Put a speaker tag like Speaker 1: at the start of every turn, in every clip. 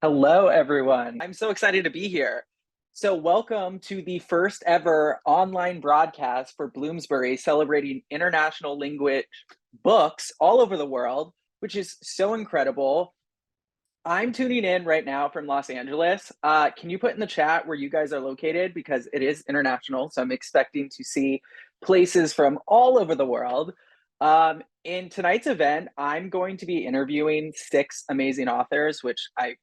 Speaker 1: Hello, everyone. I'm so excited to be here. So, welcome to the first ever online broadcast for Bloomsbury celebrating international language books all over the world, which is so incredible. I'm tuning in right now from Los Angeles. Can you put in the chat where you guys are located? Because it is international. So, I'm expecting to see places from all over the world. In tonight's event, I'm going to be interviewing six amazing authors, which I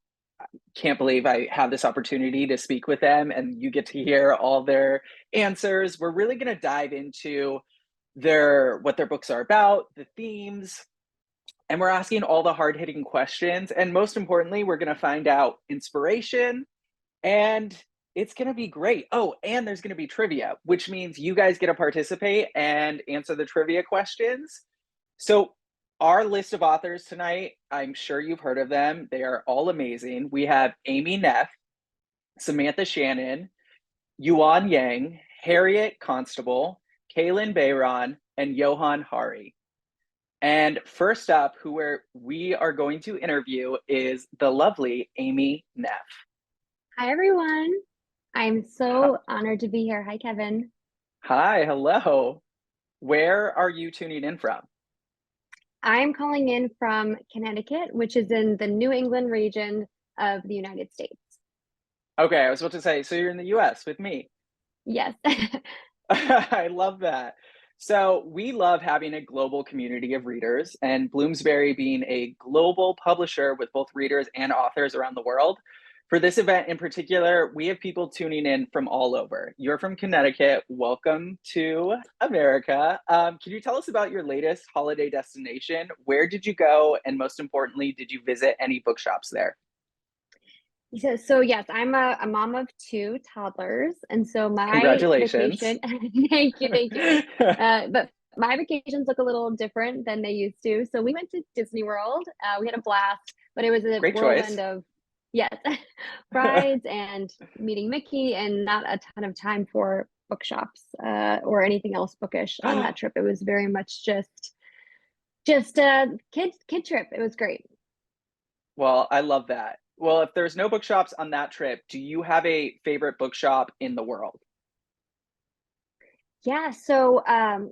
Speaker 1: can't believe I have this opportunity to speak with them and you get to hear all their answers. We're really going to dive into what their books are about, the themes, and we're asking all the hard-hitting questions. And most importantly, we're going to find out inspiration and it's going to be great. Oh, and there's going to be trivia, which means you guys get to participate and answer the trivia questions. So our list of authors tonight, I'm sure you've heard of them. They are all amazing. We have Amy Neff, Samantha Shannon, Yuan Yang, Harriet Constable, Kalynn Bayron, and Johann Hari. And first up, we are going to interview is the lovely Amy Neff.
Speaker 2: Hi, everyone. I'm so honored to be here. Hi, Kevin.
Speaker 1: Hi, hello. Where are you tuning in from?
Speaker 2: I'm calling in from Connecticut, which is in the New England region of the United States.
Speaker 1: Okay, I was about to say, so you're in the US with me.
Speaker 2: Yes.
Speaker 1: I love that. So we love having a global community of readers, and Bloomsbury being a global publisher with both readers and authors around the world. For this event in particular, we have people tuning in from all over. You're from Connecticut. Welcome to America. Can you tell us about your latest holiday destination? Where did you go? And most importantly, did you visit any bookshops there?
Speaker 2: So yes, I'm a mom of two toddlers, and so my
Speaker 1: Congratulations.
Speaker 2: vacation, thank you. But my vacations look a little different than they used to. So we went to Disney World. We had a blast, but it was a
Speaker 1: Great choice.
Speaker 2: whirlwind of, yes, rides and meeting Mickey, and not a ton of time for bookshops or anything else bookish on that trip. It was very much just a kid trip. It was great.
Speaker 1: Well, I love that. Well, if there's no bookshops on that trip, do you have a favorite bookshop in the world?
Speaker 2: Yeah, so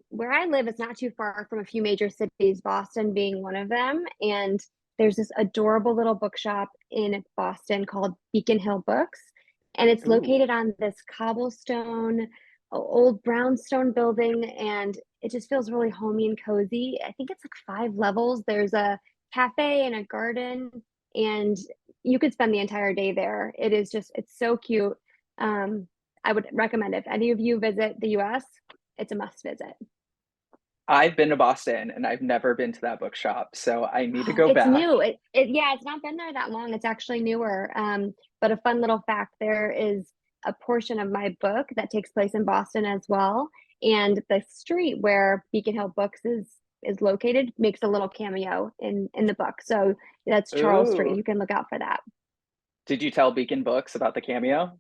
Speaker 2: where I live is not too far from a few major cities, Boston being one of them. And there's this adorable little bookshop in Boston called Beacon Hill Books. And it's
Speaker 1: Ooh.
Speaker 2: located on this cobblestone, old brownstone building. And it just feels really homey and cozy. I think it's like 5 levels. There's a cafe and a garden, and you could spend the entire day there. It's so cute. I would recommend it. If any of you visit the US, it's a must visit.
Speaker 1: I've been to Boston and I've never been to that bookshop, so I need to
Speaker 2: Oh,
Speaker 1: go
Speaker 2: it's
Speaker 1: back.
Speaker 2: new. Yeah, it's not been there that long. It's actually newer. But a fun little fact, there is a portion of my book that takes place in Boston as well. And the street where Beacon Hill Books is located makes a little cameo in the book. So that's Charles Street.
Speaker 1: Ooh.
Speaker 2: You can look out for that.
Speaker 1: Did you tell Beacon Books about the cameo?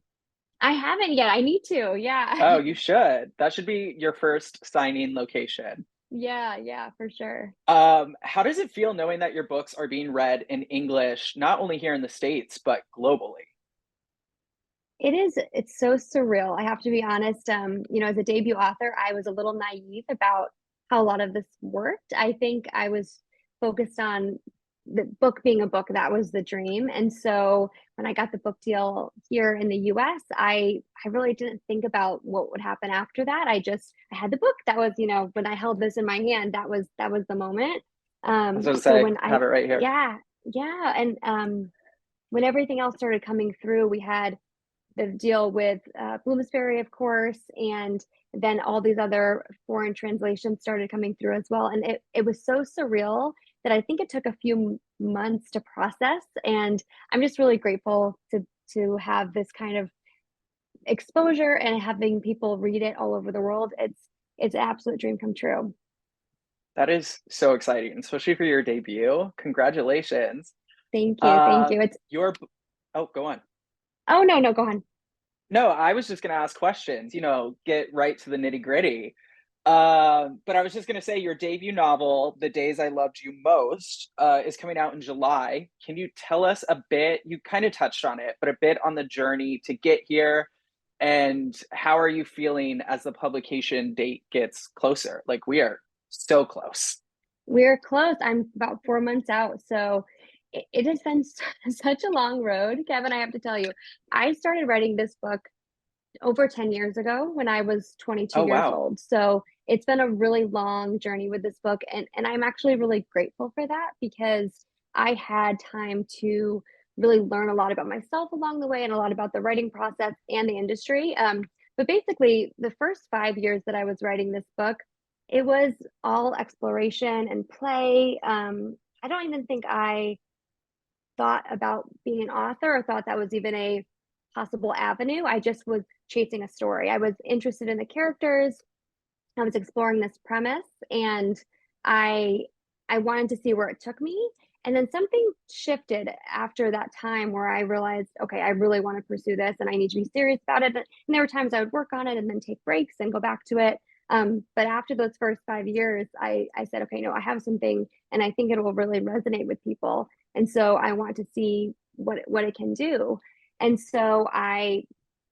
Speaker 2: I haven't yet. I need to. Yeah.
Speaker 1: Oh, you should. That should be your first signing location.
Speaker 2: Yeah, for sure.
Speaker 1: How does it feel knowing that your books are being read in English, not only here in the States, but globally?
Speaker 2: It's so surreal. I have to be honest. As a debut author, I was a little naive about how a lot of this worked. I think I was focused on the book being a book. That was the dream. And so when I got the book deal here in the US, I really didn't think about what would happen after that. I had the book. That was, when I held this in my hand, that was the moment.
Speaker 1: I was going to
Speaker 2: So
Speaker 1: say, I have it right here.
Speaker 2: yeah. And when everything else started coming through, we had the deal with Bloomsbury, of course, and then all these other foreign translations started coming through as well. And it was so surreal that I think it took a few months to process. And I'm just really grateful to have this kind of exposure and having people read it all over the world. It's an absolute dream come true.
Speaker 1: That is so exciting, especially for your debut. Congratulations.
Speaker 2: Thank you. Thank
Speaker 1: Uh,
Speaker 2: you. It's
Speaker 1: your, oh, go on.
Speaker 2: Oh, no, go on.
Speaker 1: No, I was just going to ask questions, get right to the nitty gritty. But I was just going to say your debut novel, The Days I Loved You Most, is coming out in July. Can you tell us a bit? You kind of touched on it, but a bit on the journey to get here, and how are you feeling as the publication date gets closer? Like we are so close.
Speaker 2: We're close. I'm about 4 months out. So it has been such a long road, Kevin. I have to tell you, I started writing this book over 10 years ago when I was 22
Speaker 1: Oh,
Speaker 2: years
Speaker 1: wow.
Speaker 2: old. So it's been a really long journey with this book. And I'm actually really grateful for that because I had time to really learn a lot about myself along the way and a lot about the writing process and the industry. But basically, the first 5 years that I was writing this book, it was all exploration and play. I don't even think I thought about being an author or thought that was even a possible avenue. I just was chasing a story. I was interested in the characters. I was exploring this premise and I I wanted to see where it took me. And then something shifted after that time where I realized, okay, I really want to pursue this and I need to be serious about it. And there were times I would work on it and then take breaks and go back to it. But after those first 5 years, I said, okay, no, I have something and I think it will really resonate with people. And so I want to see what it can do. And so I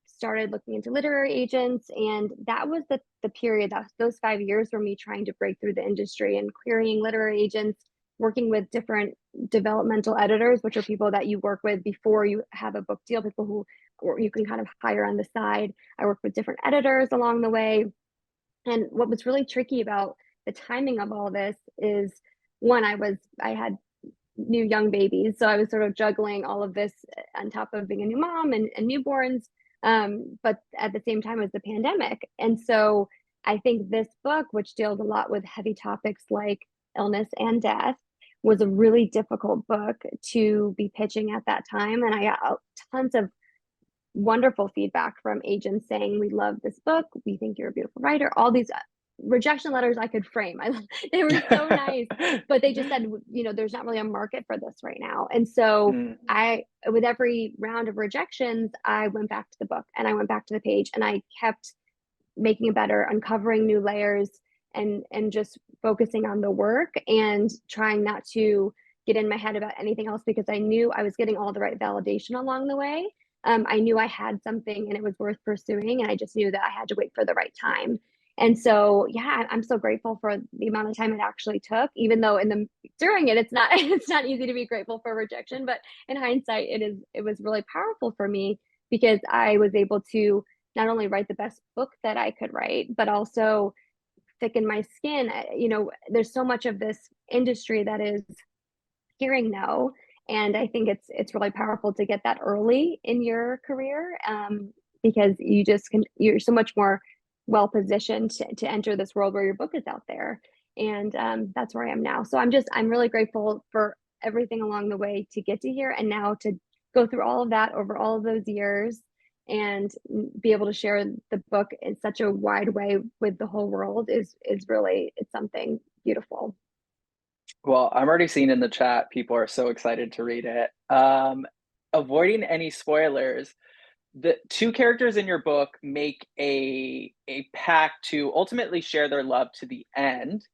Speaker 2: started looking into literary agents, and that was the period, that those 5 years were me trying to break through the industry and querying literary agents, working with different developmental editors, which are people that you work with before you have a book deal, people who or you can kind of hire on the side. I worked with different editors along the way. And what was really tricky about the timing of all this is one, I had new young babies. So I was sort of juggling all of this on top of being a new mom and newborns. But at the same time as the pandemic. And so I think this book, which deals a lot with heavy topics like illness and death, was a really difficult book to be pitching at that time. And I got tons of wonderful feedback from agents saying, we love this book. We think you're a beautiful writer. All these rejection letters I could frame. They were so nice, but they just said, there's not really a market for this right now. And so
Speaker 1: Mm.
Speaker 2: with every round of rejections, I went back to the book and I went back to the page and I kept making it better, uncovering new layers and just focusing on the work and trying not to get in my head about anything else because I knew I was getting all the right validation along the way. I knew I had something and it was worth pursuing, and I just knew that I had to wait for the right time. And so, yeah, I'm so grateful for the amount of time it actually took, even though during it, it's not it's not easy to be grateful for rejection, but in hindsight, it was really powerful for me because I was able to not only write the best book that I could write, but also thicken my skin. There's so much of this industry that is hearing no, and I think it's really powerful to get that early in your career, because you're so much more well positioned to enter this world where your book is out there, and that's where I am now. So I'm really grateful for everything along the way to get to here, and now to go through all of that over all of those years and be able to share the book in such a wide way with the whole world is really, it's something beautiful.
Speaker 1: Well, I'm already seeing in the chat, people are so excited to read it. Avoiding any spoilers, the two characters in your book make a pact to ultimately share their love to the end.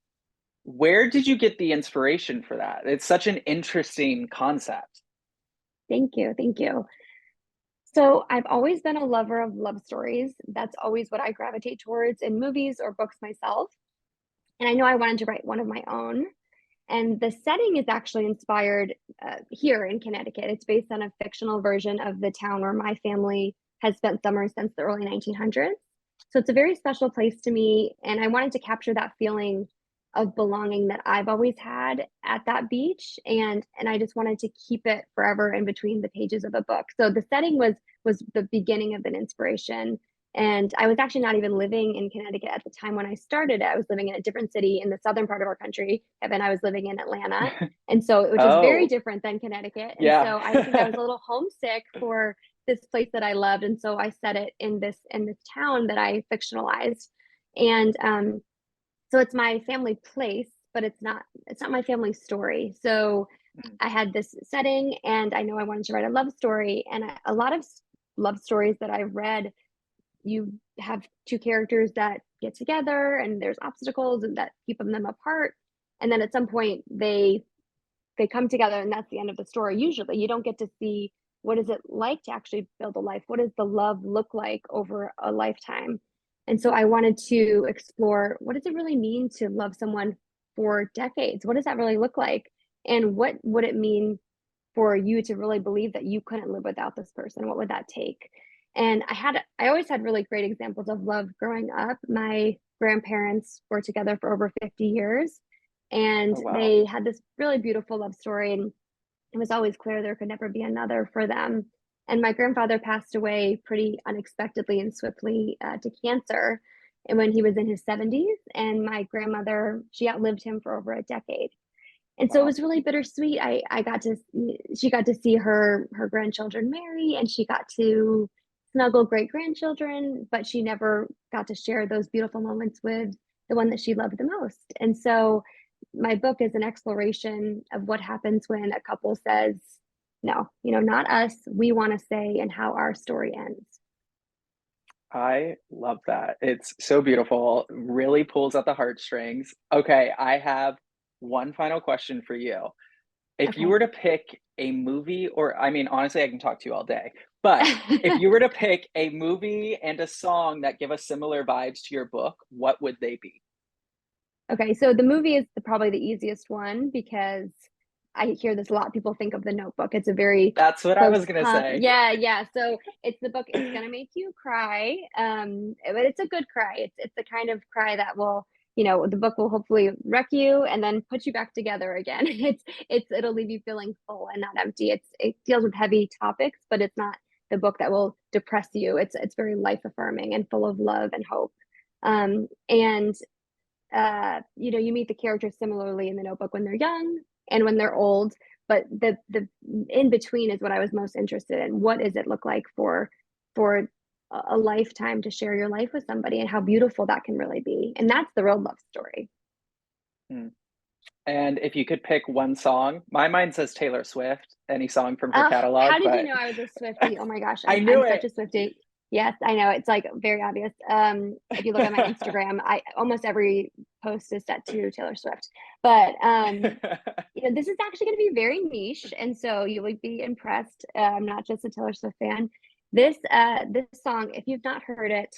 Speaker 1: Where did you get the inspiration for that? It's such an interesting concept.
Speaker 2: Thank you. Thank you. So I've always been a lover of love stories. That's always what I gravitate towards in movies or books myself. And I know I wanted to write one of my own. And the setting is actually inspired here in Connecticut. It's based on a fictional version of the town where my family has spent summers since the early 1900s. So it's a very special place to me. And I wanted to capture that feeling of belonging that I've always had at that beach. And I just wanted to keep it forever in between the pages of the book. So the setting was the beginning of an inspiration. And I was actually not even living in Connecticut at the time when I started. I was living in a different city in the southern part of our country. And then I was living in Atlanta. And so, which is very
Speaker 1: Oh,
Speaker 2: different than Connecticut. And
Speaker 1: yeah.
Speaker 2: so I think I was a little homesick for this place that I loved. And so I set it in this town that I fictionalized. And so it's my family place, but it's not my family story. So I had this setting and I know I wanted to write a love story, and a lot of love stories that I've read you have two characters that get together and there's obstacles and that keep them apart. And then at some point they come together and that's the end of the story. Usually you don't get to see what is it like to actually build a life? What does the love look like over a lifetime? And so I wanted to explore, what does it really mean to love someone for decades? What does that really look like? And what would it mean for you to really believe that you couldn't live without this person? What would that take? And I always had really great examples of love growing up. My grandparents were together for over 50 years, and
Speaker 1: Oh, wow.
Speaker 2: they had this really beautiful love story. And it was always clear there could never be another for them. And my grandfather passed away pretty unexpectedly and swiftly to cancer, and when he was in his 70s. And my grandmother, she outlived him for over a decade. And so it
Speaker 1: Wow.
Speaker 2: was really bittersweet. She got to see her grandchildren marry, and she got to snuggle great grandchildren, but she never got to share those beautiful moments with the one that she loved the most. And so my book is an exploration of what happens when a couple says, no, not us, we want to stay, and how our story ends.
Speaker 1: I love that. It's so beautiful. Really pulls at the heartstrings. Okay, I have one final question for you. If you
Speaker 2: Okay.
Speaker 1: were to pick a movie, or I mean, honestly, I can talk to you all day, but if you were to pick a movie and a song that give us similar vibes to your book, what would they be?
Speaker 2: Okay, so the movie is probably the easiest one because I hear this a lot. People think of The Notebook. It's a very
Speaker 1: That's what I
Speaker 2: close
Speaker 1: was gonna
Speaker 2: calm.
Speaker 1: say.
Speaker 2: Yeah, yeah. So it's the book. It's gonna make you cry, but it's a good cry. It's the kind of cry that will, the book will hopefully wreck you and then put you back together again. It'll leave you feeling full and not empty. It deals with heavy topics, but it's not the book that will depress you. It's very life affirming and full of love and hope. And you meet the characters similarly in The Notebook when they're young and when they're old, but the in between is what I was most interested in. What does it look like for a lifetime to share your life with somebody, and how beautiful that can really be? And that's the real love story.
Speaker 1: Mm. And if you could pick one song, my mind says Taylor Swift, any song from her
Speaker 2: Oh,
Speaker 1: catalog,
Speaker 2: how did you
Speaker 1: but
Speaker 2: know I was a Swiftie? Oh my gosh,
Speaker 1: I
Speaker 2: I'm
Speaker 1: knew
Speaker 2: such
Speaker 1: it.
Speaker 2: a Swiftie. Yes, I know. It's like very obvious. If you look at my Instagram, I almost every post is set to Taylor Swift. But this is actually going to be very niche, and so you would be impressed. I'm not just a Taylor Swift fan. This song, if you've not heard it,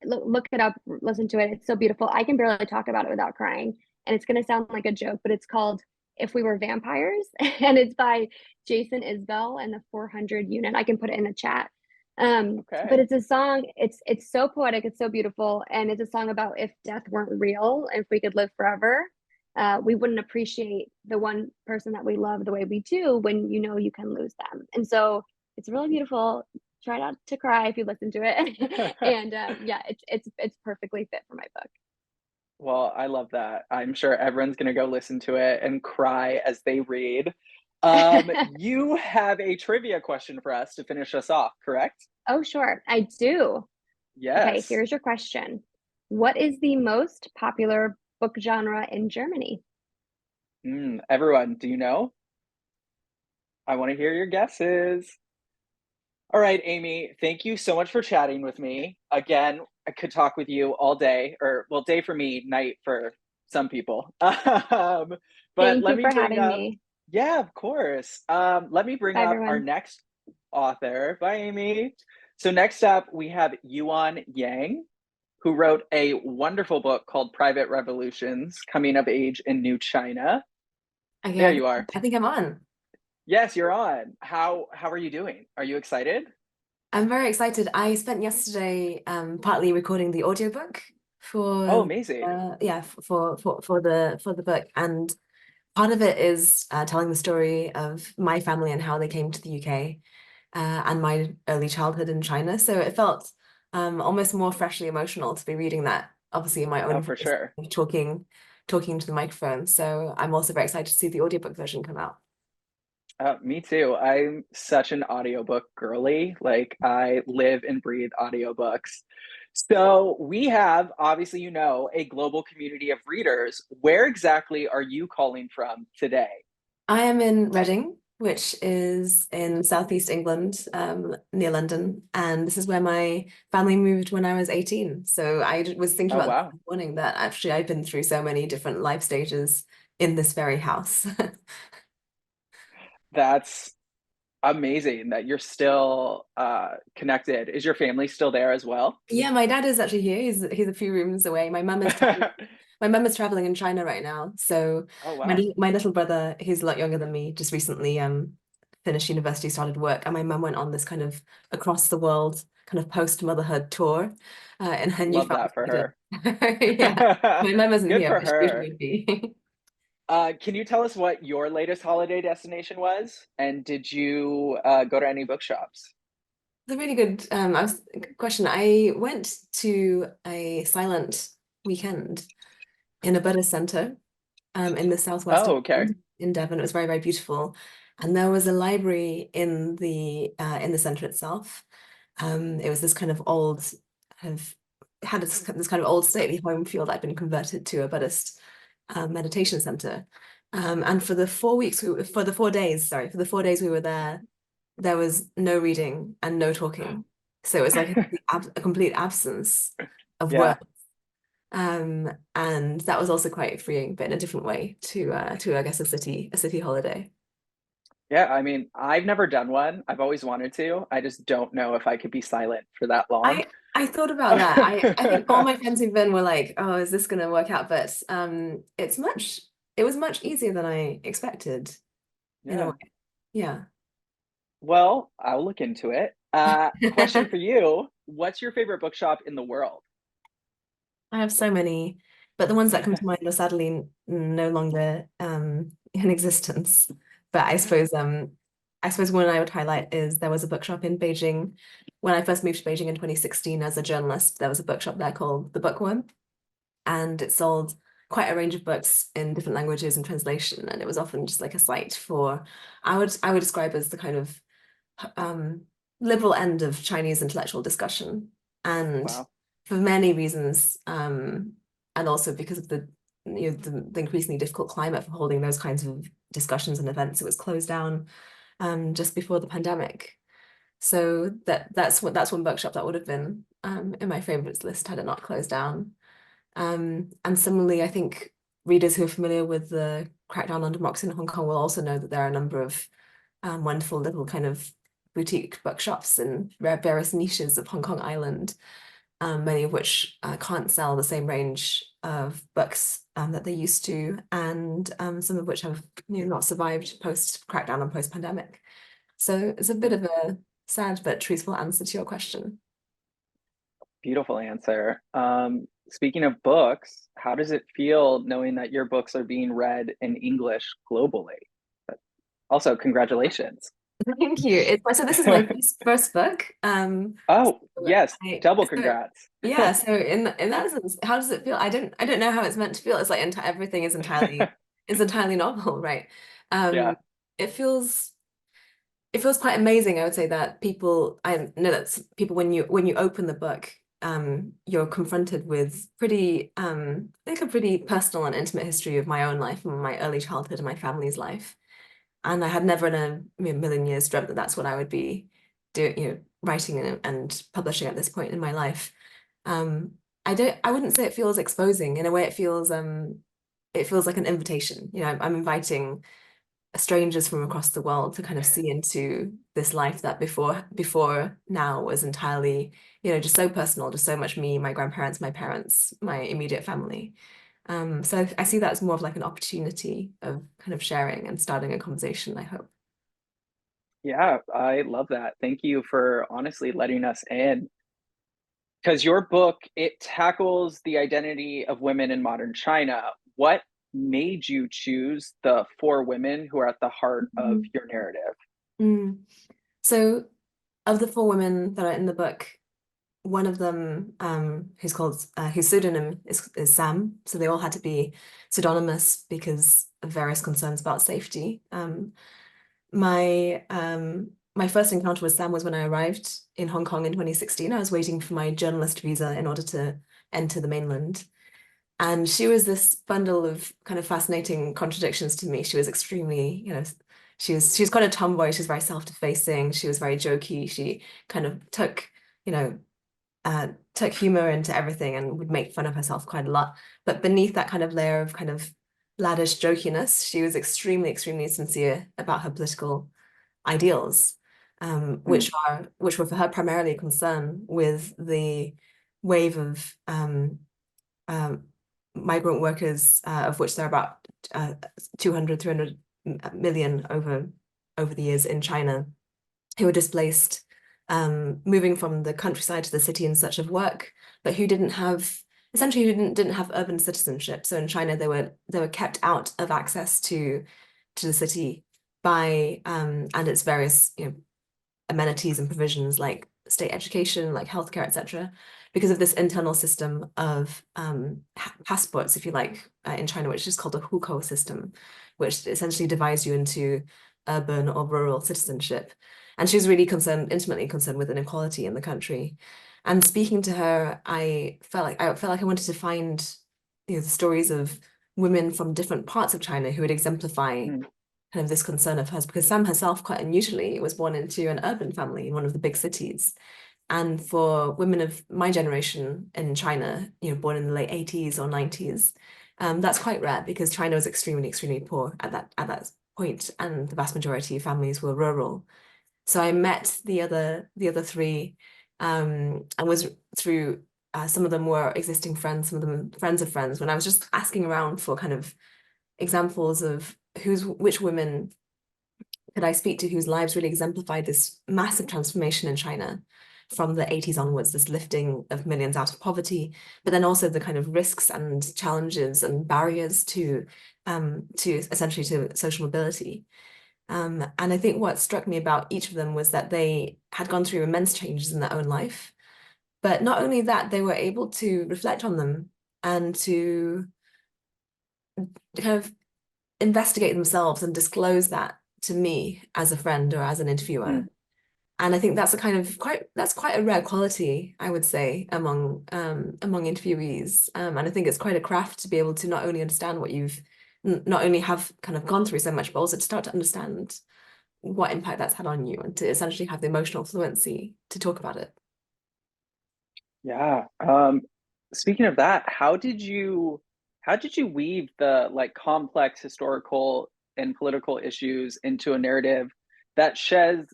Speaker 2: look it up, listen to it. It's so beautiful. I can barely talk about it without crying, and it's going to sound like a joke, but it's called "If We Were Vampires," and it's by Jason Isbell and the 400 Unit. I can put it in the chat. But
Speaker 1: Okay.
Speaker 2: it's a song. It's so poetic. It's so beautiful, and it's a song about if death weren't real, if we could live forever, we wouldn't appreciate the one person that we love the way we do when you can lose them. And so it's really beautiful. Try not to cry if you listen to it. And yeah, it's perfectly fit for my book.
Speaker 1: Well, I love that. I'm sure everyone's gonna go listen to it and cry as they read. You have a trivia question for us to finish us off, correct?
Speaker 2: Oh, sure, I do. Okay,
Speaker 1: Yes.
Speaker 2: here's your question. What is the most popular book genre in Germany?
Speaker 1: Everyone, do you know? I want to hear your guesses. All right, Amy, thank you so much for chatting with me. Again, I could talk with you all day, or well, day for me, night for some people. But
Speaker 2: Thank
Speaker 1: let
Speaker 2: you
Speaker 1: me
Speaker 2: for
Speaker 1: bring
Speaker 2: having
Speaker 1: up,
Speaker 2: me.
Speaker 1: yeah, of course. Let me bring
Speaker 2: Bye,
Speaker 1: up our
Speaker 2: everyone.
Speaker 1: next author. Bye, Amy. So next up, we have Yuan Yang, who wrote a wonderful book called Private Revolutions: Coming of Age in New China.
Speaker 3: Okay,
Speaker 1: There you are.
Speaker 3: I think I'm on.
Speaker 1: Yes, you're on. How are you doing? Are you excited?
Speaker 3: I'm very excited. I spent yesterday partly recording the audiobook
Speaker 1: Oh,
Speaker 3: for
Speaker 1: amazing.
Speaker 3: yeah for the book, and part of it is telling the story of my family and how they came to the UK and my early childhood in China. So it felt almost more freshly emotional to be reading that, obviously in my
Speaker 1: Oh,
Speaker 3: own
Speaker 1: for
Speaker 3: voice,
Speaker 1: sure.
Speaker 3: talking to the microphone. So I'm also very excited to see the audiobook version come out.
Speaker 1: Me too. I'm such an audiobook girly. Like I live and breathe audiobooks. So we have, obviously, a global community of readers. Where exactly are you calling from today?
Speaker 3: I am in Reading, which is in southeast England, near London. And this is where my family moved when I was 18. So was thinking
Speaker 1: Oh,
Speaker 3: about
Speaker 1: wow.
Speaker 3: this morning that actually I've been through so many different life stages in this very house.
Speaker 1: That's amazing that you're still connected. Is your family still there as well?
Speaker 3: Yeah, my dad is actually here. He's a few rooms away. My mum is traveling in China right now. So
Speaker 1: Oh, wow.
Speaker 3: my little brother, he's a lot younger than me, just recently finished university, started work, and my mum went on this kind of across the world kind of post-motherhood tour in her
Speaker 1: Love
Speaker 3: newfound
Speaker 1: that for
Speaker 3: freedom.
Speaker 1: her.
Speaker 3: Yeah, my mum isn't
Speaker 1: Good
Speaker 3: here,
Speaker 1: for
Speaker 3: but she usually
Speaker 1: her.
Speaker 3: would be.
Speaker 1: Can you tell us what your latest holiday destination was? And did you go to any bookshops?
Speaker 3: It's a really good good question. I went to a silent weekend in a Buddhist center in the southwest of
Speaker 1: Oh, okay.
Speaker 3: England, in Devon. It was very, very beautiful. And there was a library in the center itself. It was this kind of old, kind of had this kind of old stately home feel that had been converted to a Buddhist meditation center. And for the 4 weeks, for the 4 days, sorry, for the 4 days we were there was no reading and no talking. So it was like a complete absence of
Speaker 1: Yeah.
Speaker 3: work. And that was also quite freeing, but in a different way to I guess a city holiday.
Speaker 1: Yeah, I mean, I've never done one. I've always wanted to. I just don't know if I could be silent for that long.
Speaker 3: I thought about that. I think all my friends who've been were like, oh, is this gonna work out? But it was much easier than I expected in a
Speaker 1: Yeah.
Speaker 3: way. Yeah.
Speaker 1: Well, I'll look into it. Question for you. What's your favorite bookshop in the world?
Speaker 3: I have so many, but the ones that come to mind are sadly no longer in existence. But I suppose one I would highlight is there was a bookshop in Beijing when I first moved to Beijing in 2016 as a journalist. There was a bookshop there called The Bookworm, and it sold quite a range of books in different languages and translation. And it was often just like a site for I would describe as the kind of um, liberal end of Chinese intellectual discussion. And
Speaker 1: Wow.
Speaker 3: for many reasons, and also because of the increasingly difficult climate for holding those kinds of discussions and events, it was closed down just before the pandemic. So that's one bookshop that would have been in my favorites list had it not closed down. And similarly, I think readers who are familiar with the crackdown on democracy in Hong Kong will also know that there are a number of wonderful little kind of boutique bookshops in various niches of Hong Kong Island, many of which can't sell the same range of books that they used to, and some of which have not survived post crackdown and post pandemic. So it's a bit of a sad but truthful answer to your question.
Speaker 1: Beautiful answer. Speaking of books, how does it feel knowing that your books are being read in English globally? But also, congratulations.
Speaker 3: Thank you. So this is my first book.
Speaker 1: Oh, yes,
Speaker 3: I,
Speaker 1: double
Speaker 3: so
Speaker 1: congrats.
Speaker 3: yeah, so in that sense, how does it feel? I don't know how it's meant to feel. It's like everything is entirely novel, right?
Speaker 1: Yeah,
Speaker 3: Um, it feels quite amazing. I would say that I know that people when you open the book, you're confronted with I think a pretty personal and intimate history of my own life and my early childhood and my family's life. And I had never in a million years dreamt that that's what I would be doing, writing and publishing at this point in my life. Um, I wouldn't say it feels exposing. In a way, it feels like an invitation. I'm inviting strangers from across the world to kind of see into this life that before now was entirely, just so personal, just so much me, my grandparents, my parents, my immediate family. So I see that as more of like an opportunity of kind of sharing and starting a conversation, I hope.
Speaker 1: yeah, I love that. Thank you for honestly letting us in. Because your book, it tackles the identity of women in modern China. What made you choose the four women who are at the heart of
Speaker 3: Mhm.
Speaker 1: your narrative?
Speaker 3: Mm. So of the four women that are in the book, one of them, whose pseudonym is Sam. So they all had to be pseudonymous because of various concerns about safety. My first encounter with Sam was when I arrived in Hong Kong in 2016. I was waiting for my journalist visa in order to enter the mainland. And she was this bundle of kind of fascinating contradictions to me. She was extremely, She was quite a tomboy. She was very self-defacing. She was very jokey. She kind of took, took humor into everything and would make fun of herself quite a lot. But beneath that kind of layer of kind of laddish jokiness, she was extremely, extremely sincere about her political ideals, which were for her primarily a concern with the wave of migrant workers, of which there are about 200, 300 million over the years in China, who were displaced, moving from the countryside to the city in search of work, but who didn't have urban citizenship. So in China, they were kept out of access to the city by and its various amenities and provisions like state education, like healthcare, etc., because of this internal system of passports, if you like, in China, which is called a hukou system, which essentially divides you into urban or rural citizenship. And she was really intimately concerned with inequality in the country. And speaking to her, I felt like I wanted to find the stories of women from different parts of China who would exemplify kind of this concern of hers, because Sam herself, quite unusually, was born into an urban family in one of the big cities. And for women of my generation in China, born in the late 80s or 90s, that's quite rare because China was extremely, extremely poor at that point, and the vast majority of families were rural. So I met the other three, and was through some of them were existing friends, some of them friends of friends, when I was just asking around for kind of examples of which women could I speak to whose lives really exemplified this massive transformation in China from the 80s onwards, this lifting of millions out of poverty, but then also the kind of risks and challenges and barriers to essentially to social mobility. And I think what struck me about each of them was that they had gone through immense changes in their own life. But not only that, they were able to reflect on them and to kind of investigate themselves and disclose that to me as a friend or as an interviewer. And I think that's quite a rare quality, I would say, among interviewees. And I think it's quite a craft to be able to not only understand what you've not only have kind of gone through so much, but also to start to understand what impact that's had on you and to essentially have the emotional fluency to talk about it.
Speaker 1: Yeah. Speaking of that, how did you weave the complex historical and political issues into a narrative that sheds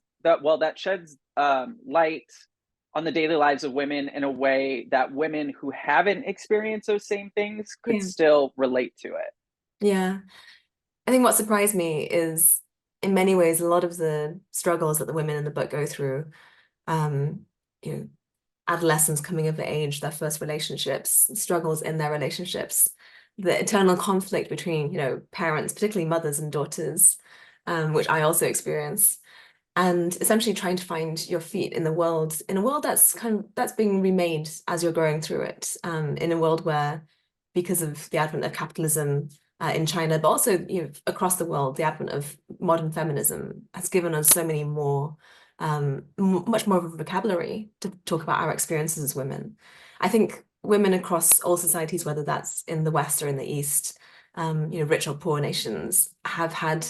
Speaker 1: light on the daily lives of women in a way that women who haven't experienced those same things could still relate to it?
Speaker 3: Yeah. I think what surprised me is, in many ways, a lot of the struggles that the women in the book go through, adolescents coming of age, their first relationships, struggles in their relationships, the eternal conflict between, parents, particularly mothers and daughters, which I also experience, and essentially trying to find your feet in a world that's being remade as you're going through it, in a world where, because of the advent of capitalism in China, but also across the world, the advent of modern feminism has given us so many more, much more of a vocabulary to talk about our experiences as women. I think women across all societies, whether that's in the West or in the East, rich or poor nations, have had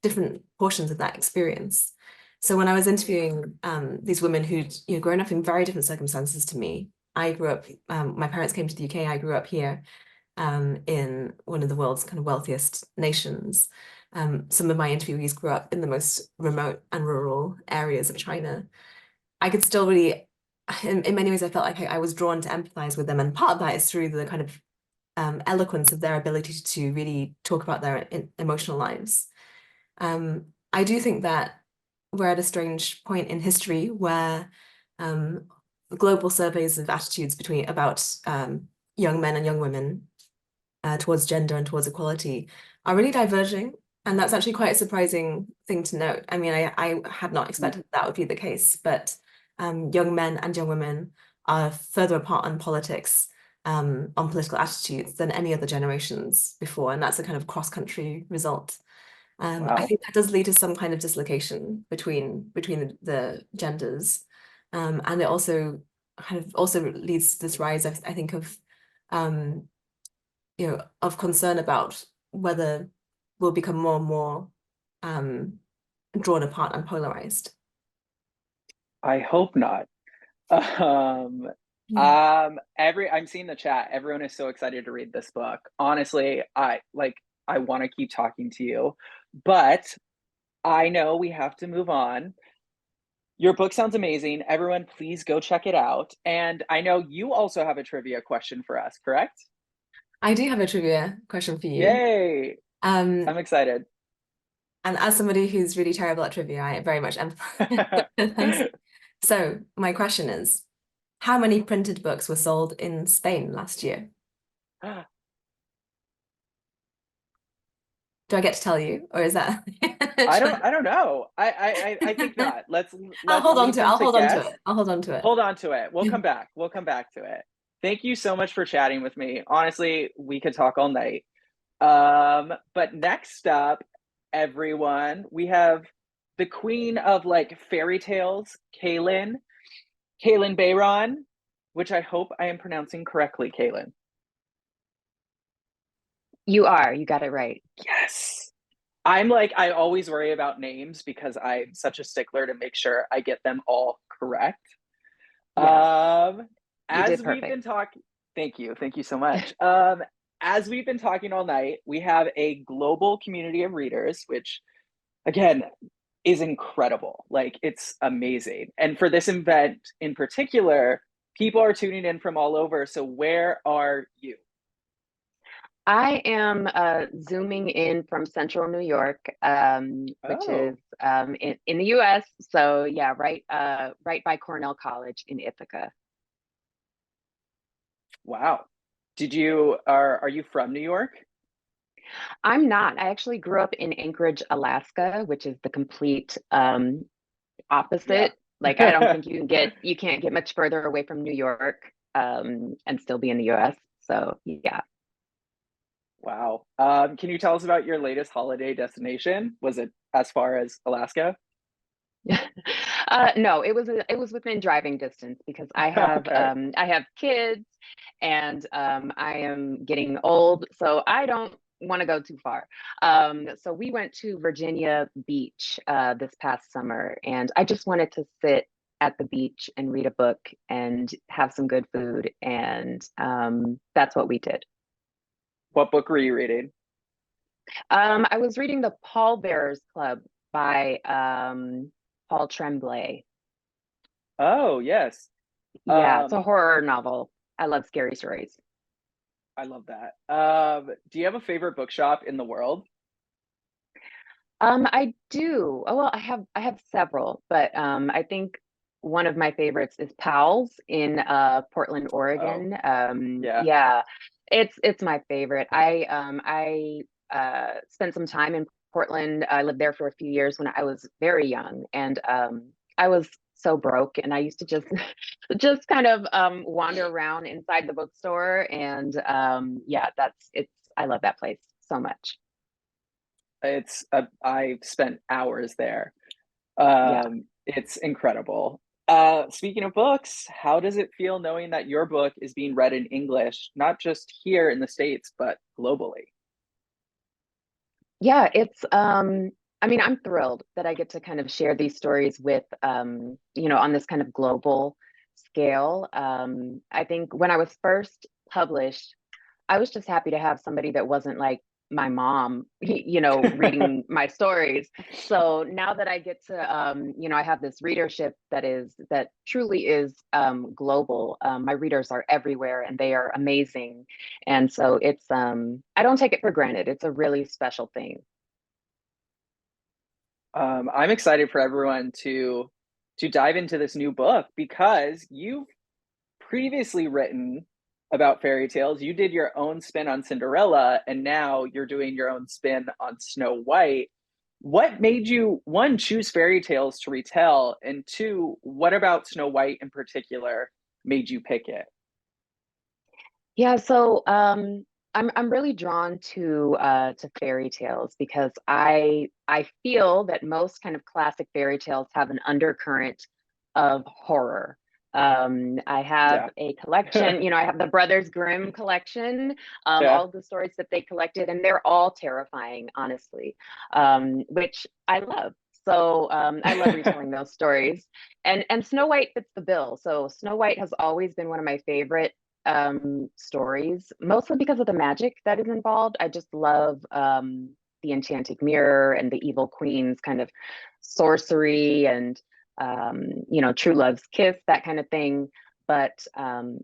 Speaker 3: different portions of that experience. So when I was interviewing these women who'd grown up in very different circumstances to me, I grew up, my parents came to the UK, I grew up here in one of the world's kind of wealthiest nations. Some of my interviewees grew up in the most remote and rural areas of China. I could still really, in many ways, I felt like I was drawn to empathize with them. And part of that is through the kind of eloquence of their ability to really talk about their emotional lives. I do think that we're at a strange point in history where global surveys of attitudes about young men and young women towards gender and towards equality are really diverging. And that's actually quite a surprising thing to note. I mean, I had not expected that would be the case, but young men and young women are further apart on politics, on political attitudes than any other generations before. And that's a kind of cross-country result.
Speaker 1: Wow.
Speaker 3: I think that does lead to some kind of dislocation between the genders. And it also leads to this rise, I think, of of concern about whether we'll become more and more drawn apart and polarized.
Speaker 1: I hope not. Um,
Speaker 3: Yeah.
Speaker 1: I'm seeing the chat. Everyone is so excited to read this book. Honestly, I want to keep talking to you, but I know we have to move on. Your book sounds amazing. Everyone, please go check it out. And I know you also have a trivia question for us, correct?
Speaker 3: I do have a trivia question for you.
Speaker 1: Yay!
Speaker 3: Um,
Speaker 1: I'm excited.
Speaker 3: and as somebody who's really terrible at trivia, I very much empathize. So my question is, how many printed books were sold in Spain last year? Do I get to tell you, or is that?
Speaker 1: I don't know. I think not.
Speaker 3: I'll
Speaker 1: Let's
Speaker 3: hold on
Speaker 1: leave
Speaker 3: to it.
Speaker 1: them
Speaker 3: I'll
Speaker 1: to
Speaker 3: hold on to
Speaker 1: guess.
Speaker 3: it. I'll hold on to it.
Speaker 1: Hold on to it. We'll come back. We'll come back to it. Thank you so much for chatting with me. Honestly, we could talk all night. But next up, everyone, we have the queen of like fairy tales, Kalynn Bayron, which I hope I am pronouncing correctly, Kalynn.
Speaker 4: You are. You got it right.
Speaker 1: Yes. I always worry about names because I'm such a stickler to make sure I get them all correct.
Speaker 4: Yeah, you
Speaker 1: As
Speaker 4: did
Speaker 1: we've
Speaker 4: perfect.
Speaker 1: been talking, thank you. Thank you so much. As we've been talking all night, we have a global community of readers, which again is incredible. Like it's amazing. And for this event in particular, people are tuning in from all over. So where are you?
Speaker 4: I am zooming in from Central New York, which is
Speaker 1: Oh,
Speaker 4: in the U.S. So yeah, right by Cornell College in Ithaca.
Speaker 1: wow. Are you from New York?
Speaker 4: I'm not. I actually grew up in Anchorage, Alaska, which is the complete
Speaker 1: Yeah.
Speaker 4: opposite. Like I don't think you can't get much further away from New York and still be in the U.S. So yeah.
Speaker 1: Wow. Can you tell us about your latest holiday destination? Was it as far as Alaska?
Speaker 4: No, it was within driving distance because
Speaker 1: Okay.
Speaker 4: I have kids and I am getting old, so I don't want to go too far. So we went to Virginia Beach this past summer, and I just wanted to sit at the beach and read a book and have some good food, and that's what we did.
Speaker 1: What book were you reading?
Speaker 4: I was reading The Pallbearers Club by Paul Tremblay.
Speaker 1: Oh, yes.
Speaker 4: Yeah, it's a
Speaker 1: Um,
Speaker 4: horror novel. I love scary stories.
Speaker 1: I love that. Do you have a favorite bookshop in the world?
Speaker 4: I do. Oh, well, I have several, but I think one of my favorites is Powell's in Portland,
Speaker 1: Oh,
Speaker 4: Oregon.
Speaker 1: yeah.
Speaker 4: Yeah, it's my favorite. I spent some time in Portland. I lived there for a few years when I was very young, and I was so broke, and I used to just just kind of wander around inside the bookstore, and yeah, it's I love that place so much.
Speaker 1: I spent hours there.
Speaker 4: Yeah.
Speaker 1: It's incredible. Speaking of books, how does it feel knowing that your book is being read in English, not just here in the States, but globally?
Speaker 4: Yeah, it's I mean, I'm thrilled that I get to kind of share these stories with on this kind of global scale. I think when I was first published, I was just happy to have somebody that wasn't like my mom, reading my stories. So now that I get to, I have this readership that truly is global. My readers are everywhere and they are amazing. And so I don't take it for granted. It's a really special thing.
Speaker 1: I'm excited for everyone to dive into this new book because you've previously written about fairy tales. You did your own spin on Cinderella, and now you're doing your own spin on Snow White. What made you, one, choose fairy tales to retell, and two, what about Snow White in particular made you pick it?
Speaker 4: Yeah, so I'm really drawn to fairy tales because I feel that most kind of classic fairy tales have an undercurrent of horror. I have
Speaker 1: Yeah.
Speaker 4: a collection, I have the Brothers Grimm collection,
Speaker 1: Yeah.
Speaker 4: all of the stories that they collected, and they're all terrifying, honestly, which I love. So I love retelling those stories. And Snow White fits the bill. So Snow White has always been one of my favorite stories, mostly because of the magic that is involved. I just love the enchanted mirror and the evil queen's kind of sorcery and true love's kiss, that kind of thing. But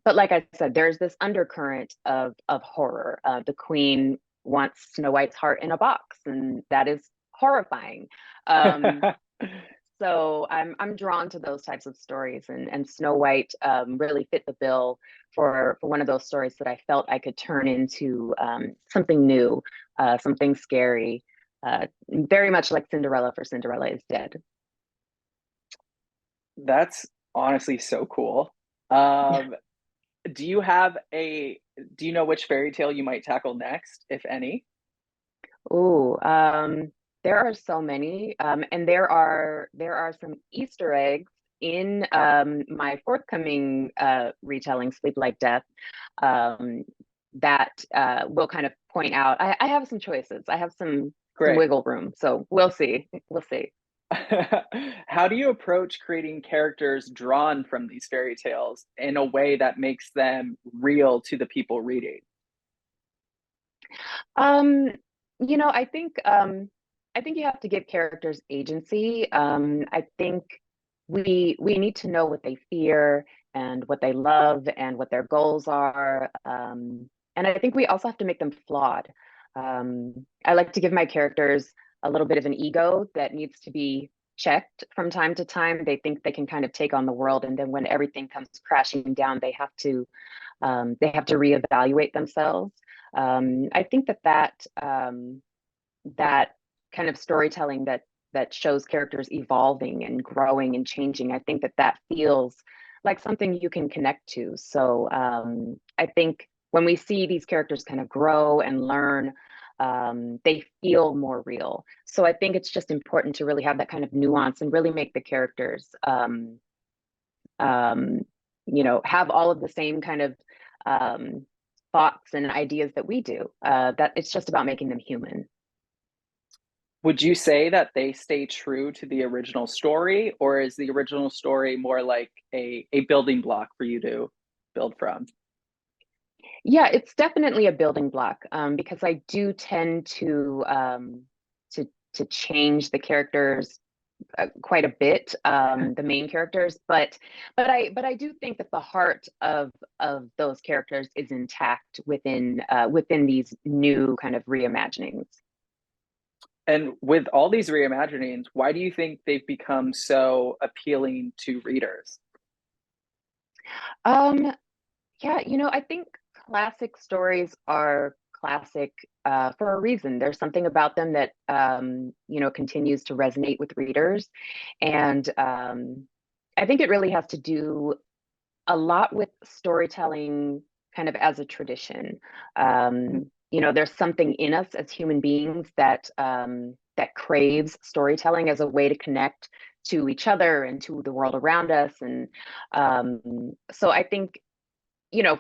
Speaker 4: like I said, there's this undercurrent of horror. The queen wants Snow White's heart in a box, and that is horrifying. So I'm drawn to those types of stories, and Snow White really fit the bill for one of those stories that I felt I could turn into something new, something scary, very much like Cinderella for Cinderella is Dead.
Speaker 1: That's honestly so cool. Do you know which fairy tale you might tackle next, if any?
Speaker 4: Oh, there are so many, and there are some Easter eggs in my forthcoming retelling, Sleep Like Death, um, that will kind of point out. I have some choices. I have some
Speaker 1: Great.
Speaker 4: wiggle room, so we'll see. We'll see.
Speaker 1: How do you approach creating characters drawn from these fairy tales in a way that makes them real to the people reading?
Speaker 4: Um, I think you have to give characters agency. I think we need to know what they fear and what they love and what their goals are. And I think we also have to make them flawed. I like to give my characters a little bit of an ego that needs to be checked from time to time. They think they can kind of take on the world, and then when everything comes crashing down, they have to reevaluate themselves. I think that kind of storytelling that shows characters evolving and growing and changing, I think that feels like something you can connect to. So I think when we see these characters kind of grow and learn, they feel more real. So I think it's just important to really have that kind of nuance and really make the characters um, have all of the same kind of thoughts and ideas that we do. That it's just about making them human.
Speaker 1: Would you say that they stay true to the original story, or is the original story more like a building block for you to build from?
Speaker 4: Yeah, it's definitely a building block, because I do tend to change the characters quite a bit, the main characters, but I do think that the heart of those characters is intact within these new kind of reimaginings.
Speaker 1: And with all these reimaginings, why do you think they've become so appealing to readers?
Speaker 4: Um, yeah, I think classic stories are classic for a reason. There's something about them that continues to resonate with readers, and I think it really has to do a lot with storytelling kind of as a tradition. There's something in us as human beings that craves storytelling as a way to connect to each other and to the world around us. And so I think,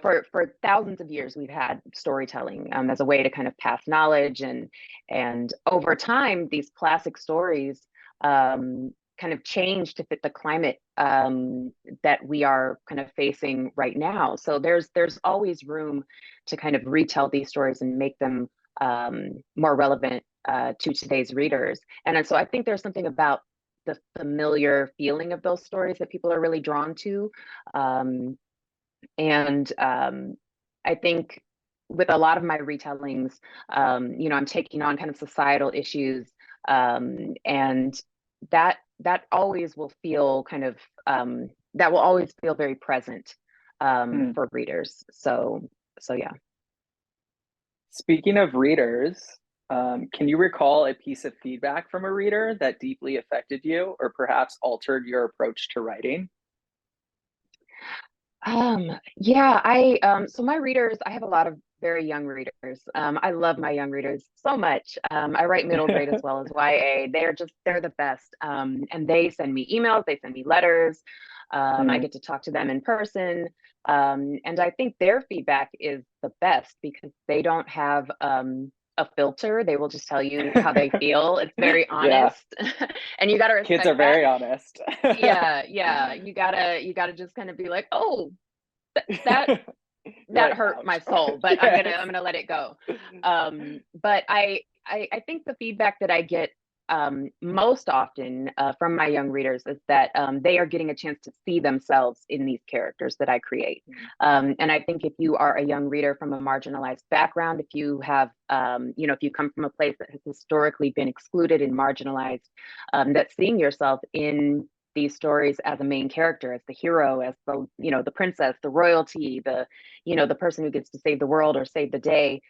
Speaker 4: for thousands of years we've had storytelling as a way to kind of pass knowledge, and over time these classic stories kind of change to fit the climate that we are kind of facing right now. So there's always room to kind of retell these stories and make them more relevant to today's readers. And so I think there's something about the familiar feeling of those stories that people are really drawn to. And I think with a lot of my retellings, I'm taking on kind of societal issues, and that always will feel kind of that will always feel very present
Speaker 1: Hmm.
Speaker 4: for readers. So yeah.
Speaker 1: Speaking of readers, can you recall a piece of feedback from a reader that deeply affected you or perhaps altered your approach to writing?
Speaker 4: Yeah, so my readers, I have a lot of very young readers. I love my young readers so much. I write middle grade as well as YA. They're the best. And they send me emails, they send me letters. I get to talk to them in person. And I think their feedback is the best because they don't have a filter. They will just tell you how they feel. It's very honest. And you got to respect
Speaker 1: Kids are very honest.
Speaker 4: yeah. You gotta just kind of be like, oh, that
Speaker 1: Like,
Speaker 4: hurt
Speaker 1: ouch.
Speaker 4: my soul, but
Speaker 1: Yes.
Speaker 4: I'm gonna let it go. But I think the feedback that I get most often from my young readers is that they are getting a chance to see themselves in these characters that I create. And I think if you are a young reader from a marginalized background, if you have, if you come from a place that has historically been excluded and marginalized, that seeing yourself in these stories as a main character, as the hero, as the princess, the royalty, the person who gets to save the world or save the day.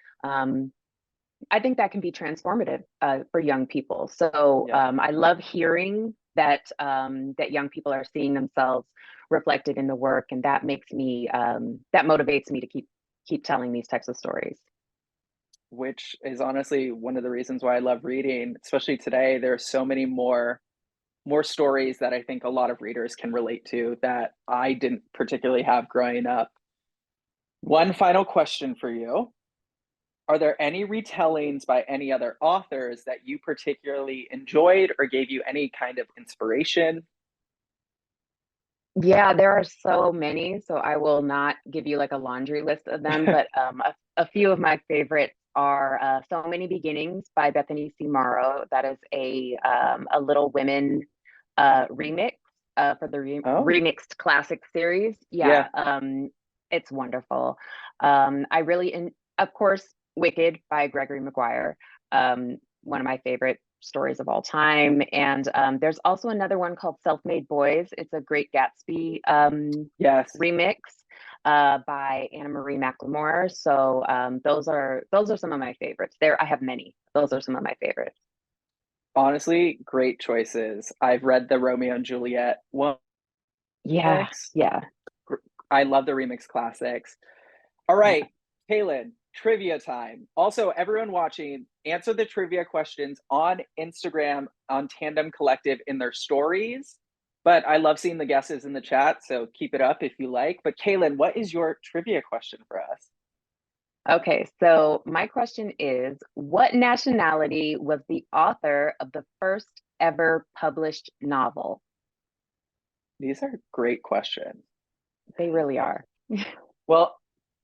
Speaker 4: I think that can be transformative for young people. So I love hearing that that young people are seeing themselves reflected in the work, and that makes me that motivates me to keep telling these types of stories.
Speaker 1: Which is honestly one of the reasons why I love reading, especially today. There are so many more stories that I think a lot of readers can relate to that I didn't particularly have growing up. One final question for you. Are there any retellings by any other authors that you particularly enjoyed or gave you any kind of inspiration?
Speaker 4: Yeah, there are so many, so I will not give you like a laundry list of them, but a few of my favorites are So Many Beginnings by Bethany C. Morrow. That is a Little Women remix for the remixed classic series. Yeah. It's wonderful. Of course, Wicked by Gregory Maguire, one of my favorite stories of all time. And there's also another one called Self-Made Boys. It's a Great Gatsby remix by Anna Marie McLemore. So those are some of my favorites. I have many. Those are some of my favorites.
Speaker 1: Honestly, great choices. I've read the Romeo and Juliet one.
Speaker 4: Yeah.
Speaker 1: I love the remix classics. All right, Kalynn, trivia time. Also, everyone watching, answer the trivia questions on Instagram on Tandem Collective in their stories. But I love seeing the guesses in the chat, so keep it up if you like. But Kalynn, what is your trivia question for us?
Speaker 4: Okay, so my question is, what nationality was the author of the first ever published novel?
Speaker 1: These are great questions.
Speaker 4: They really are.
Speaker 1: Well,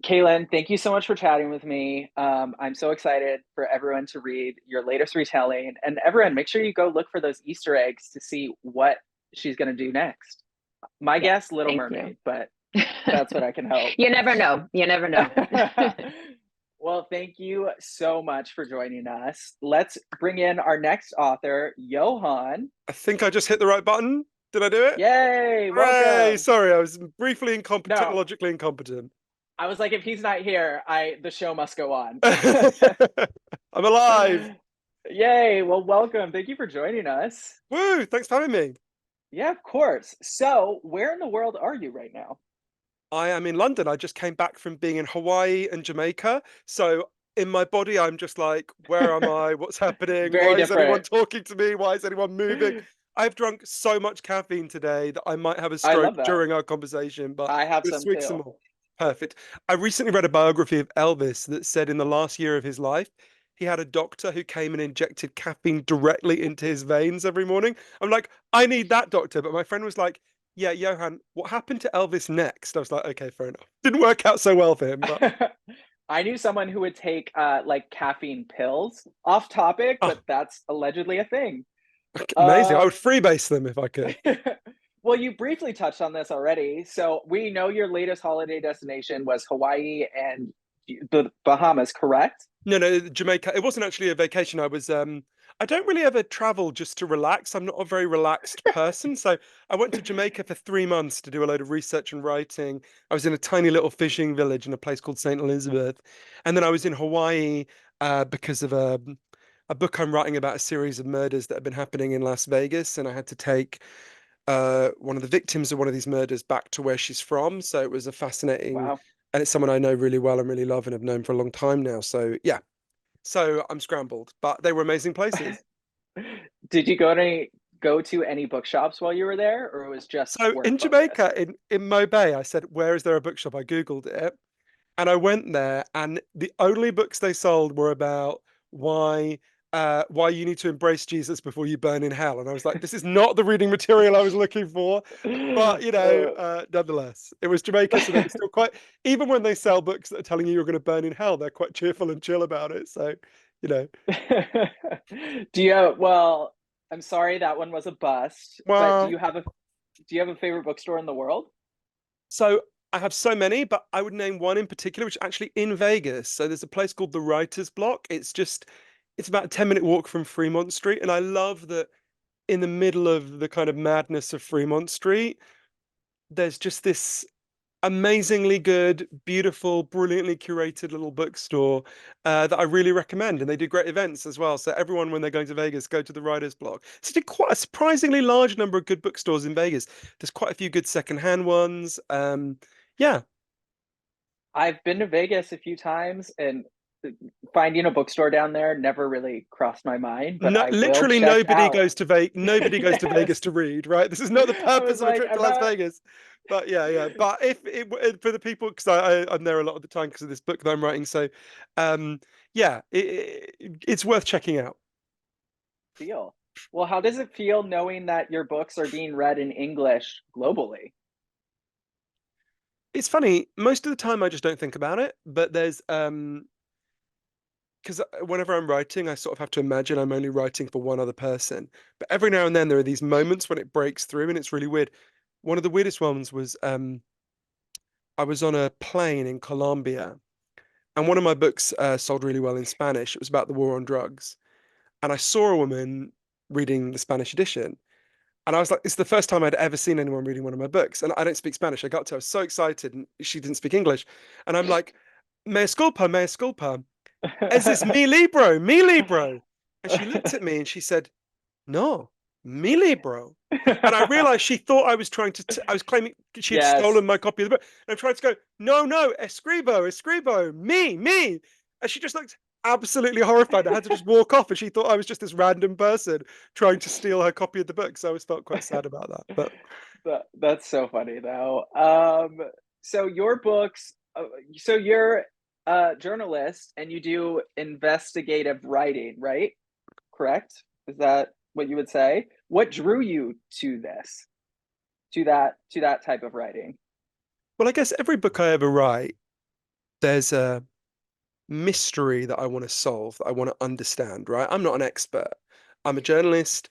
Speaker 1: Kalynn, thank you so much for chatting with me. I'm so excited for everyone to read your latest retelling. And everyone, make sure you go look for those Easter eggs to see what she's going to do next. My guess, Little Mermaid, but that's what I can hope.
Speaker 4: You never know. You never know.
Speaker 1: Well, thank you so much for joining us. Let's bring in our next author, Johann.
Speaker 5: I think I just hit the right button. Did I do it?
Speaker 1: Yay! Welcome.
Speaker 5: Hooray! Sorry, I was briefly technologically incompetent.
Speaker 1: I was like, if he's not here, the show must go on.
Speaker 5: I'm alive.
Speaker 1: Yay! Well, welcome. Thank you for joining us.
Speaker 5: Woo! Thanks for having me.
Speaker 1: Yeah, of course. So, where in the world are you right now?
Speaker 5: I am in London. I just came back from being in Hawaii and Jamaica. So in my body, I'm just like, where am I? What's happening? Why is anyone talking to me? Why is anyone moving? I've drunk so much caffeine today that I might have a stroke during our conversation, but
Speaker 1: I have
Speaker 5: this
Speaker 1: some
Speaker 5: week
Speaker 1: too.
Speaker 5: some more. Perfect. I recently read a biography of Elvis that said in the last year of his life, he had a doctor who came and injected caffeine directly into his veins every morning. I'm like, I need that doctor. But my friend was like, yeah, Johann, what happened to Elvis next? I was like, okay, fair enough. Didn't work out so well for him. But
Speaker 1: I knew someone who would take like caffeine pills. Off topic, but that's allegedly a thing.
Speaker 5: Amazing. I would freebase them if I could.
Speaker 1: Well, you briefly touched on this already. So we know your latest holiday destination was Hawaii and the Bahamas, correct?
Speaker 5: No, Jamaica. It wasn't actually a vacation. I was I don't really ever travel just to relax. I'm not a very relaxed person. So I went to Jamaica for 3 months to do a load of research and writing. I was in a tiny little fishing village in a place called St. Elizabeth. And then I was in Hawaii because of a book I'm writing about a series of murders that have been happening in Las Vegas. And I had to take one of the victims of one of these murders back to where she's from. So it was a fascinating, and it's someone I know really well and really love and have known for a long time now. So yeah, so I'm scrambled, but they were amazing places.
Speaker 1: Did you go to any go to any bookshops while you were there, or it was just
Speaker 5: So
Speaker 1: work
Speaker 5: in
Speaker 1: focused?
Speaker 5: Jamaica, in Mo Bay, I said, where is there a bookshop? I Googled it and I went there, and the only books they sold were about why you need to embrace Jesus before you burn in hell. And I was like, this is not the reading material I was looking for. But nonetheless, it was Jamaica, so they were still quite, even when they sell books that are telling you you're going to burn in hell, they're quite cheerful and chill about it. So, you know.
Speaker 1: Well, I'm sorry that one was a bust, but
Speaker 5: Well,
Speaker 1: do you have a favorite bookstore in the world?
Speaker 5: so I have so many, but I would name one in particular, which is actually in Vegas. So there's a place called the Writer's Block. It's about a 10-minute walk from Fremont Street. And I love that in the middle of the kind of madness of Fremont Street, there's just this amazingly good, beautiful, brilliantly curated little bookstore that I really recommend. And they do great events as well. So everyone, when they're going to Vegas, go to the Writer's Block. So they quite a surprisingly large number of good bookstores in Vegas. There's quite a few good secondhand ones. Yeah.
Speaker 1: I've been to Vegas a few times, and finding a bookstore down there never really crossed my mind, but
Speaker 5: No,
Speaker 1: I will
Speaker 5: literally
Speaker 1: check
Speaker 5: nobody
Speaker 1: out.
Speaker 5: goes to Vegas. Nobody goes to Vegas
Speaker 1: Yes.
Speaker 5: to read, right? This is not the
Speaker 1: I was
Speaker 5: purpose of a
Speaker 1: like,
Speaker 5: trip to
Speaker 1: I'm
Speaker 5: Las
Speaker 1: not.
Speaker 5: Vegas. But yeah. But if for the people, because I'm there a lot of the time because of this book that I'm writing. So, yeah, it's worth checking out.
Speaker 1: Feel. Well, how does it feel knowing that your books are being read in English globally?
Speaker 5: It's funny. Most of the time, I just don't think about it. But there's because whenever I'm writing, I sort of have to imagine I'm only writing for one other person. But every now and then, there are these moments when it breaks through, and it's really weird. One of the weirdest ones was I was on a plane in Colombia, and one of my books sold really well in Spanish. It was about the war on drugs, and I saw a woman reading the Spanish edition, and I was like, it's the first time I'd ever seen anyone reading one of my books, and I don't speak Spanish. I was so excited, and she didn't speak English, and I'm like, me disculpa, es this mi libro, and she looked at me and she said, no, mi libro. And I realized she thought I was I was claiming she had
Speaker 1: Yes.
Speaker 5: stolen my copy of the book. And I'm trying to go, no, escribo, me. And she just looked absolutely horrified. I had to just walk off, and she thought I was just this random person trying to steal her copy of the book. So I always felt quite sad about that. But
Speaker 1: That's so funny though. So your books, so you're a journalist and you do investigative writing, right? Correct? Is that what you would say? What drew you to this, to that type of writing?
Speaker 5: well, I guess every book I ever write, there's a mystery that I want to solve, that I want to understand, right? I'm not an expert. I'm a journalist.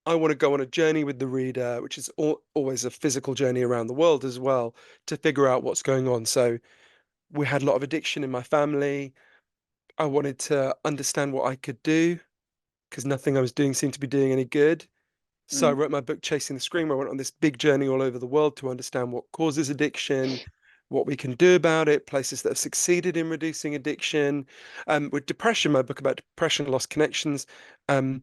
Speaker 5: I want to go on a journey with the reader, which is always a physical journey around the world as well, to figure out what's going on. So we had a lot of addiction in my family. I wanted to understand what I could do because nothing I was doing seemed to be doing any good. So I
Speaker 1: Mm.
Speaker 5: wrote my book, Chasing the Scream, where I went on this big journey all over the world to understand what causes addiction, what we can do about it, places that have succeeded in reducing addiction. With depression, my book about depression, lost connections. Um,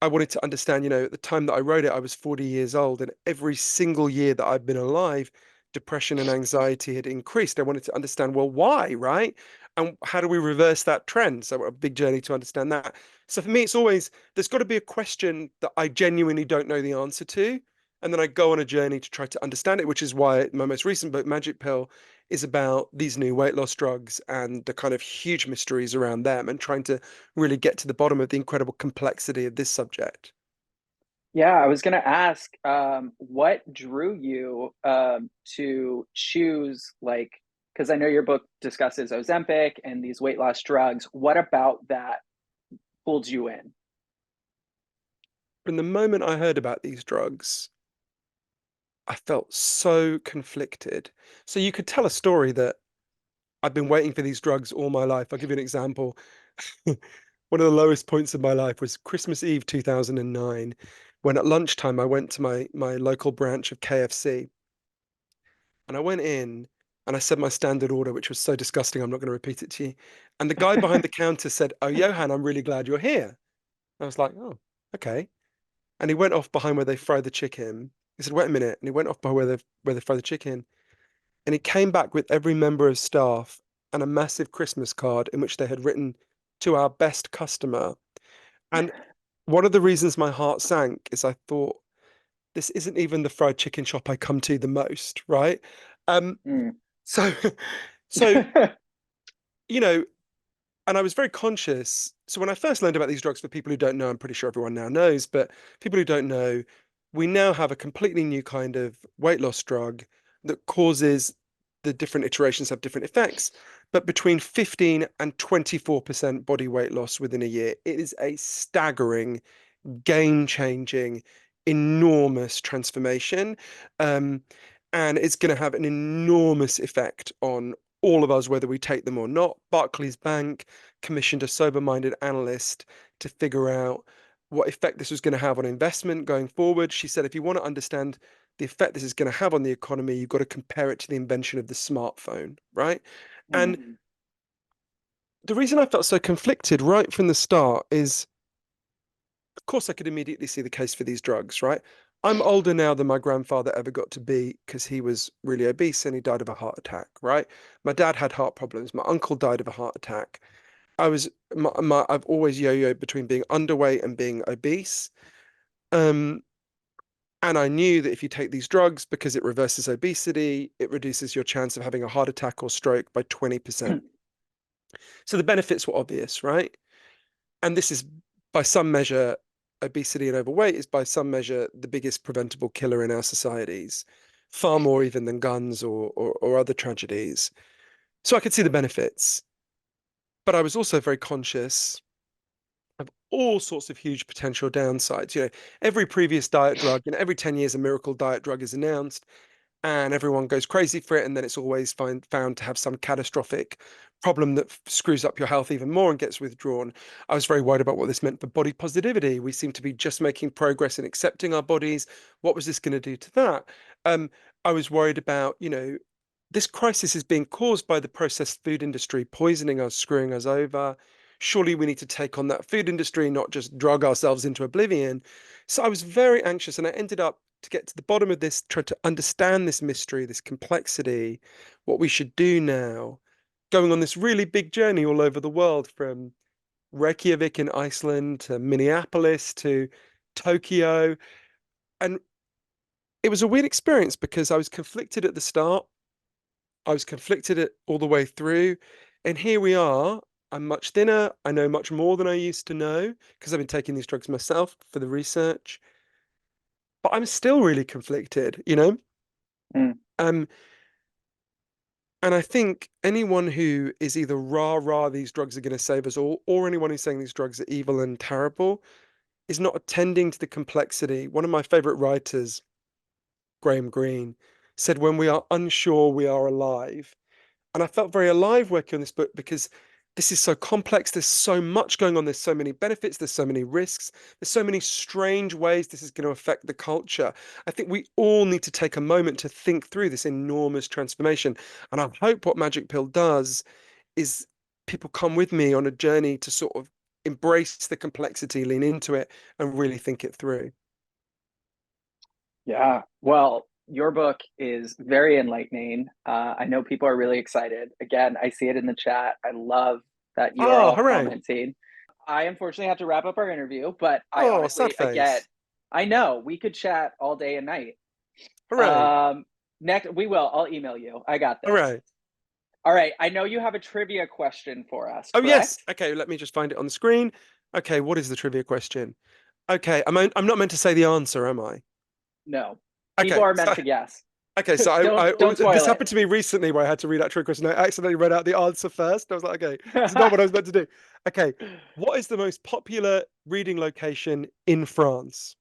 Speaker 5: I wanted to understand, at the time that I wrote it, I was 40 years old, and every single year that I've been alive, depression and anxiety had increased. I wanted to understand, well, why, right? And how do we reverse that trend? So a big journey to understand that. So for me, it's always, there's got to be a question that I genuinely don't know the answer to. And then I go on a journey to try to understand it, which is why my most recent book, Magic Pill, is about these new weight loss drugs and the kind of huge mysteries around them, and trying to really get to the bottom of the incredible complexity of this subject.
Speaker 1: Yeah, I was gonna ask, what drew you to choose, like, because I know your book discusses Ozempic and these weight loss drugs. What about that pulled you in?
Speaker 5: From the moment I heard about these drugs, I felt so conflicted. So you could tell a story that I've been waiting for these drugs all my life. I'll give you an example. One of the lowest points of my life was Christmas Eve 2009, when at lunchtime I went to my local branch of KFC, and I went in and I said my standard order, which was so disgusting, I'm not going to repeat it to you. And the guy behind the counter said, "Oh, Johann, I'm really glad you're here." I was like, "Oh, okay." And he went off behind where they fry the chicken. He said, "Wait a minute." And he went off by where they fry the chicken. And he came back with every member of staff and a massive Christmas card in which they had written, "To our best customer." And one of the reasons my heart sank is I thought, this isn't even the fried chicken shop I come to the most, right?
Speaker 1: Mm.
Speaker 5: So, so you know, and I was very conscious. So when I first learned about these drugs, for people who don't know, I'm pretty sure everyone now knows, but people who don't know, we now have a completely new kind of weight loss drug that causes the different iterations have different effects, but between 15 and 24% body weight loss within a year. It is a staggering, game-changing, enormous transformation. And it's going to have an enormous effect on all of us, whether we take them or not. Barclays Bank commissioned a sober-minded analyst to figure out what effect this was going to have on investment going forward. She said, if you want to understand the effect this is going to have on the economy, you've got to compare it to the invention of the smartphone, right? And the reason I felt so conflicted right from the start is, of course, I could immediately see the case for these drugs, right? I'm older now than my grandfather ever got to be because he was really obese and he died of a heart attack, right? My dad had heart problems. My uncle died of a heart attack. I've always yo-yoed between being underweight and being obese. And I knew that if you take these drugs, because it reverses obesity, it reduces your chance of having a heart attack or stroke by 20%. So the benefits were obvious, right? And this is, by some measure, obesity and overweight is by some measure the biggest preventable killer in our societies, far more even than guns or other tragedies. So I could see the benefits, but I was also very conscious of all sorts of huge potential downsides. Every previous diet drug, every 10 years, a miracle diet drug is announced, and everyone goes crazy for it, and then it's always found to have some catastrophic problem that screws up your health even more and gets withdrawn. I was very worried about what this meant for body positivity. We seem to be just making progress in accepting our bodies. What was this going to do to that? I was worried about, this crisis is being caused by the processed food industry poisoning us, screwing us over. Surely we need to take on that food industry, not just drug ourselves into oblivion. So I was very anxious, and I ended up, to get to the bottom of this, try to understand this mystery, this complexity, what we should do now, going on this really big journey all over the world, from Reykjavik in Iceland to Minneapolis to Tokyo. And it was a weird experience because I was conflicted at the start. I was conflicted all the way through. And here we are. I'm much thinner. I know much more than I used to know because I've been taking these drugs myself for the research. But I'm still really conflicted,
Speaker 1: Mm.
Speaker 5: And I think anyone who is either rah, these drugs are going to save us all, or anyone who's saying these drugs are evil and terrible, is not attending to the complexity. One of my favorite writers, Graham Greene, said, when we are unsure, we are alive. And I felt very alive working on this book because this is so complex. There's so much going on. There's so many benefits. There's so many risks. There's so many strange ways this is going to affect the culture. I think we all need to take a moment to think through this enormous transformation. And I hope what Magic Pill does is people come with me on a journey to sort of embrace the complexity, lean into it, and really think it through.
Speaker 1: Yeah, well, your book is very enlightening. I know people are really excited. Again, I see it in the chat. I love that you are
Speaker 5: Oh,
Speaker 1: all
Speaker 5: hooray.
Speaker 1: commenting. I unfortunately have to wrap up our interview, but I
Speaker 5: Oh,
Speaker 1: honestly,
Speaker 5: sad face.
Speaker 1: again, I know we could chat all day and night.
Speaker 5: Hooray.
Speaker 1: Next, we will. I'll email you. I got this.
Speaker 5: Hooray.
Speaker 1: All right. I know you have a trivia question for us,
Speaker 5: Oh, yes.
Speaker 1: correct?
Speaker 5: Okay, let me just find it on the screen. Okay, what is the trivia question? Okay, I'm not meant to say the answer, am I?
Speaker 1: No.
Speaker 5: Okay,
Speaker 1: People are
Speaker 5: so,
Speaker 1: meant to guess.
Speaker 5: okay, so
Speaker 1: Don't spoil
Speaker 5: this
Speaker 1: it.
Speaker 5: happened to me recently where I had to read out trivia question. I accidentally read out the answer first. I was like, okay, this is not what I was meant to do. Okay, what is the most popular reading location in France?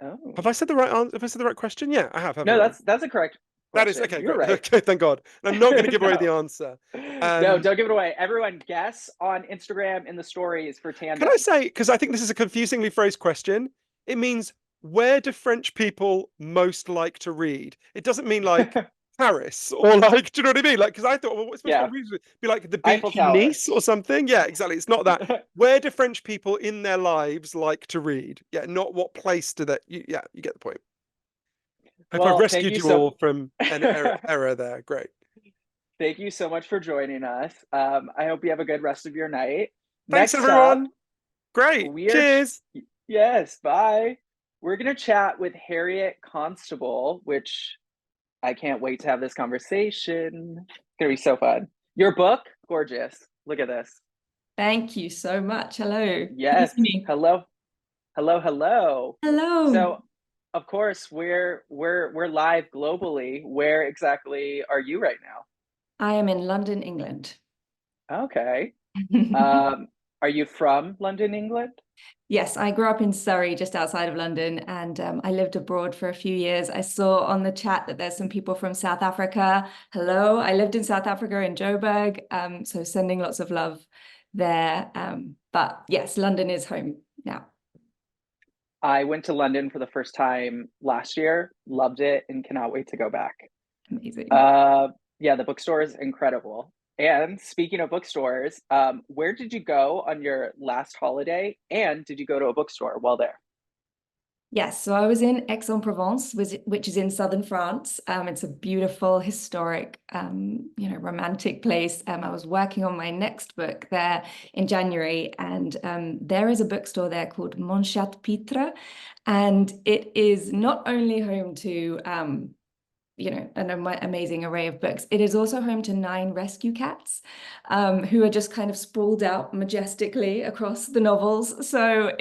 Speaker 1: Oh.
Speaker 5: Have I said the right answer? Have I said the right question? Yeah, I have, haven't
Speaker 1: No,
Speaker 5: I?
Speaker 1: that's a correct
Speaker 5: That is
Speaker 1: question.
Speaker 5: okay,
Speaker 1: You're
Speaker 5: great.
Speaker 1: right.
Speaker 5: Okay, thank God. And I'm not going to give away the
Speaker 1: No.
Speaker 5: answer.
Speaker 1: No, don't give it away. Everyone guess on Instagram in the stories for Tandem.
Speaker 5: Can I say, because I think this is a confusingly phrased question, it means, where do French people most like to read? It doesn't mean like Paris or like, do you know what I mean? Like, because I thought, well, what's
Speaker 1: Yeah.
Speaker 5: be like the
Speaker 1: Eiffel
Speaker 5: beach in
Speaker 1: Tower.
Speaker 5: Nice or something? Yeah, exactly. It's not that. Where do French people in their lives like to read? Yeah, not what place do they, yeah, you get the point. Hope I've
Speaker 1: Well, thank
Speaker 5: rescued
Speaker 1: you
Speaker 5: you
Speaker 1: so
Speaker 5: all from an error there. Great.
Speaker 1: Thank you so much for joining us. I hope you have a good rest of your night.
Speaker 5: Thanks,
Speaker 1: Next up,
Speaker 5: everyone. Great.
Speaker 1: We are
Speaker 5: Cheers.
Speaker 1: yes, bye. We're gonna chat with Harriet Constable, which I can't wait to have this conversation. It's gonna be so fun. Your book, gorgeous. Look at this.
Speaker 6: Thank you so much. Hello. Can you
Speaker 1: Yes.
Speaker 6: see me?
Speaker 1: Hello. Hello, hello.
Speaker 6: Hello.
Speaker 1: So, of course, we're live globally. Where exactly are you right now?
Speaker 6: I am in London, England.
Speaker 1: Okay. Are you from London, England?
Speaker 6: Yes, I grew up in Surrey, just outside of London, and I lived abroad for a few years. I saw on the chat that there's some people from South Africa. Hello, I lived in South Africa in Joburg, so sending lots of love there. But yes, London is home now.
Speaker 1: I went to London for the first time last year, loved it, and cannot wait to go back.
Speaker 6: Amazing.
Speaker 1: Yeah, the bookstore is incredible. And speaking of bookstores, where did you go on your last holiday? And did you go to a bookstore while there?
Speaker 6: Yes, so I was in Aix-en-Provence, which is in southern France. It's a beautiful, historic, romantic place. I was working on my next book there in January, and there is a bookstore there called Mon Chat Pitre, and it is not only home to an amazing array of books. It is also home to 9 rescue cats who are just kind of sprawled out majestically across the novels. So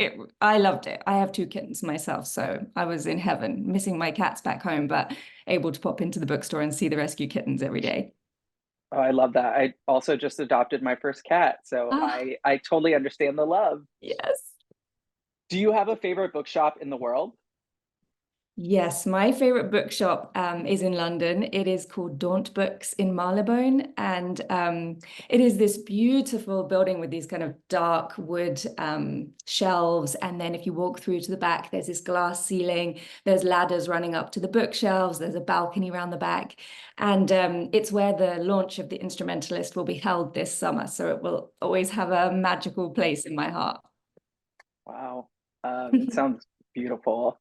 Speaker 6: I loved it. I have 2 kittens myself, so I was in heaven, missing my cats back home, but able to pop into the bookstore and see the rescue kittens every day.
Speaker 1: Oh, I love that. I also just adopted my first cat, so I totally understand the love.
Speaker 6: Yes.
Speaker 1: Do you have a favorite bookshop in the world?
Speaker 6: Yes, my favorite bookshop is in London. It is called Daunt Books in Marylebone, and it is this beautiful building with these kind of dark wood shelves. And then if you walk through to the back, there's this glass ceiling. There's ladders running up to the bookshelves. There's a balcony around the back, and it's where the launch of The Instrumentalist will be held this summer. So it will always have a magical place in my heart.
Speaker 1: Wow, it sounds beautiful.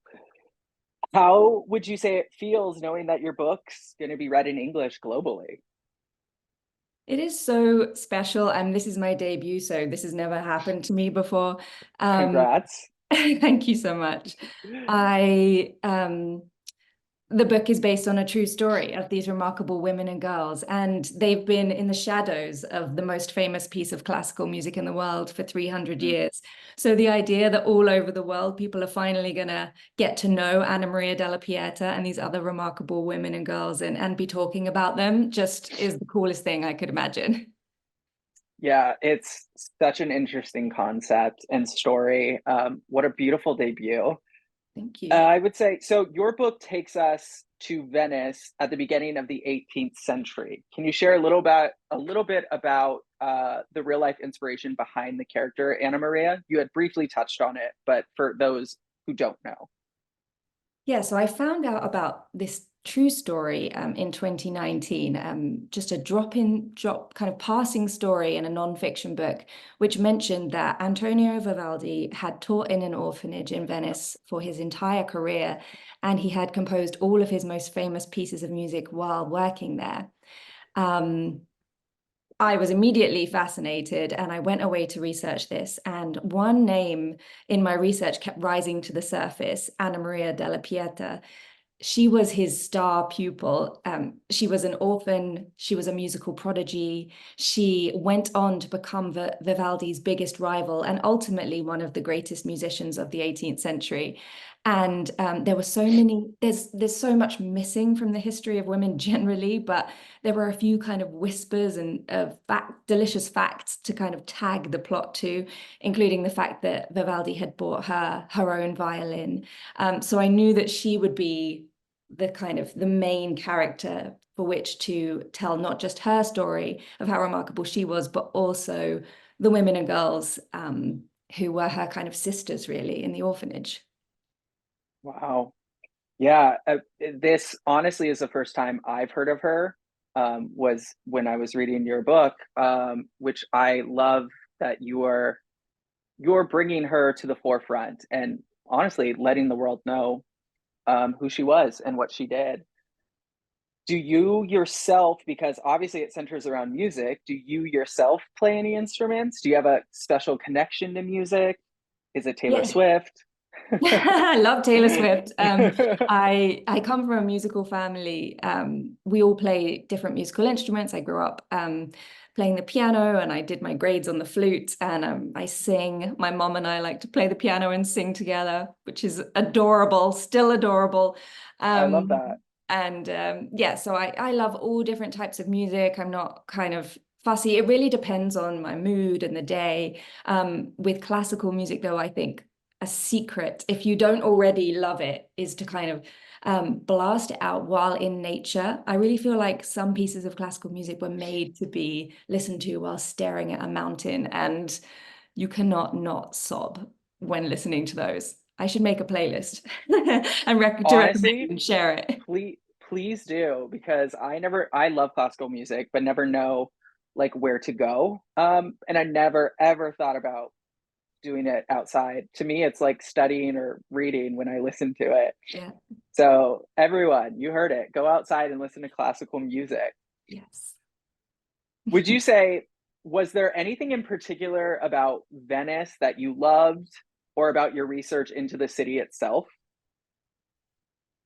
Speaker 1: How would you say it feels knowing that your book's going to be read in English globally?
Speaker 6: It is so special, and this is my debut, so this has never happened to me before.
Speaker 1: Congrats.
Speaker 6: Thank you so much. The book is based on a true story of these remarkable women and girls, and they've been in the shadows of the most famous piece of classical music in the world for 300 years. So the idea that all over the world, people are finally going to get to know Anna Maria della Pieta and these other remarkable women and girls and be talking about them just is the coolest thing I could imagine.
Speaker 1: Yeah, it's such an interesting concept and story. What a beautiful debut.
Speaker 6: Thank you.
Speaker 1: I would say, so your book takes us to Venice at the beginning of the 18th century. Can you share a little bit about the real life inspiration behind the character Anna Maria? You had briefly touched on it, but for those who don't know.
Speaker 6: Yeah, so I found out about this true story in 2019, just a drop kind of passing story in a non-fiction book, which mentioned that Antonio Vivaldi had taught in an orphanage in Venice for his entire career, and he had composed all of his most famous pieces of music while working there. I was immediately fascinated, and I went away to research this. And one name in my research kept rising to the surface, Anna Maria della Pieta. She was his star pupil. She was an orphan. She was a musical prodigy. She went on to become Vivaldi's biggest rival and ultimately one of the greatest musicians of the 18th century. And there were so many, there's so much missing from the history of women generally, but there were a few kind of whispers and delicious facts to kind of tag the plot to, including the fact that Vivaldi had bought her own violin. So I knew that she would be the main character for which to tell not just her story of how remarkable she was, but also the women and girls who were her kind of sisters really in the orphanage.
Speaker 1: Wow. Yeah, this honestly is the first time I've heard of her, was when I was reading your book, which I love that you're bringing her to the forefront and honestly letting the world know who she was and what she did. Do you yourself, because obviously it centers around music, do you yourself play any instruments? Do you have a special connection to music? Is it Taylor
Speaker 6: Yeah.
Speaker 1: Swift?
Speaker 6: I love Taylor Swift. I come from a musical family. We all play different musical instruments. I grew up playing the piano, and I did my grades on the flute, and I sing. My mom and I like to play the piano and sing together, which is adorable, still adorable.
Speaker 1: I love that.
Speaker 6: And yeah, so I love all different types of music. I'm not kind of fussy. It really depends on my mood and the day. With classical music, though, I think a secret, if you don't already love it, is to kind of blast it out while in nature. I really feel like some pieces of classical music were made to be listened to while staring at a mountain, and you cannot not sob when listening to those. I should make a playlist and
Speaker 1: Honestly,
Speaker 6: and share it.
Speaker 1: please do, because I love classical music, but never know like where to go. And I never ever thought about doing it outside. To me, it's like studying or reading when I listen to it.
Speaker 6: Yeah.
Speaker 1: So everyone, you heard it. Go outside and listen to classical music.
Speaker 6: Yes.
Speaker 1: Would you say, was there anything in particular about Venice that you loved, or about your research into the city itself?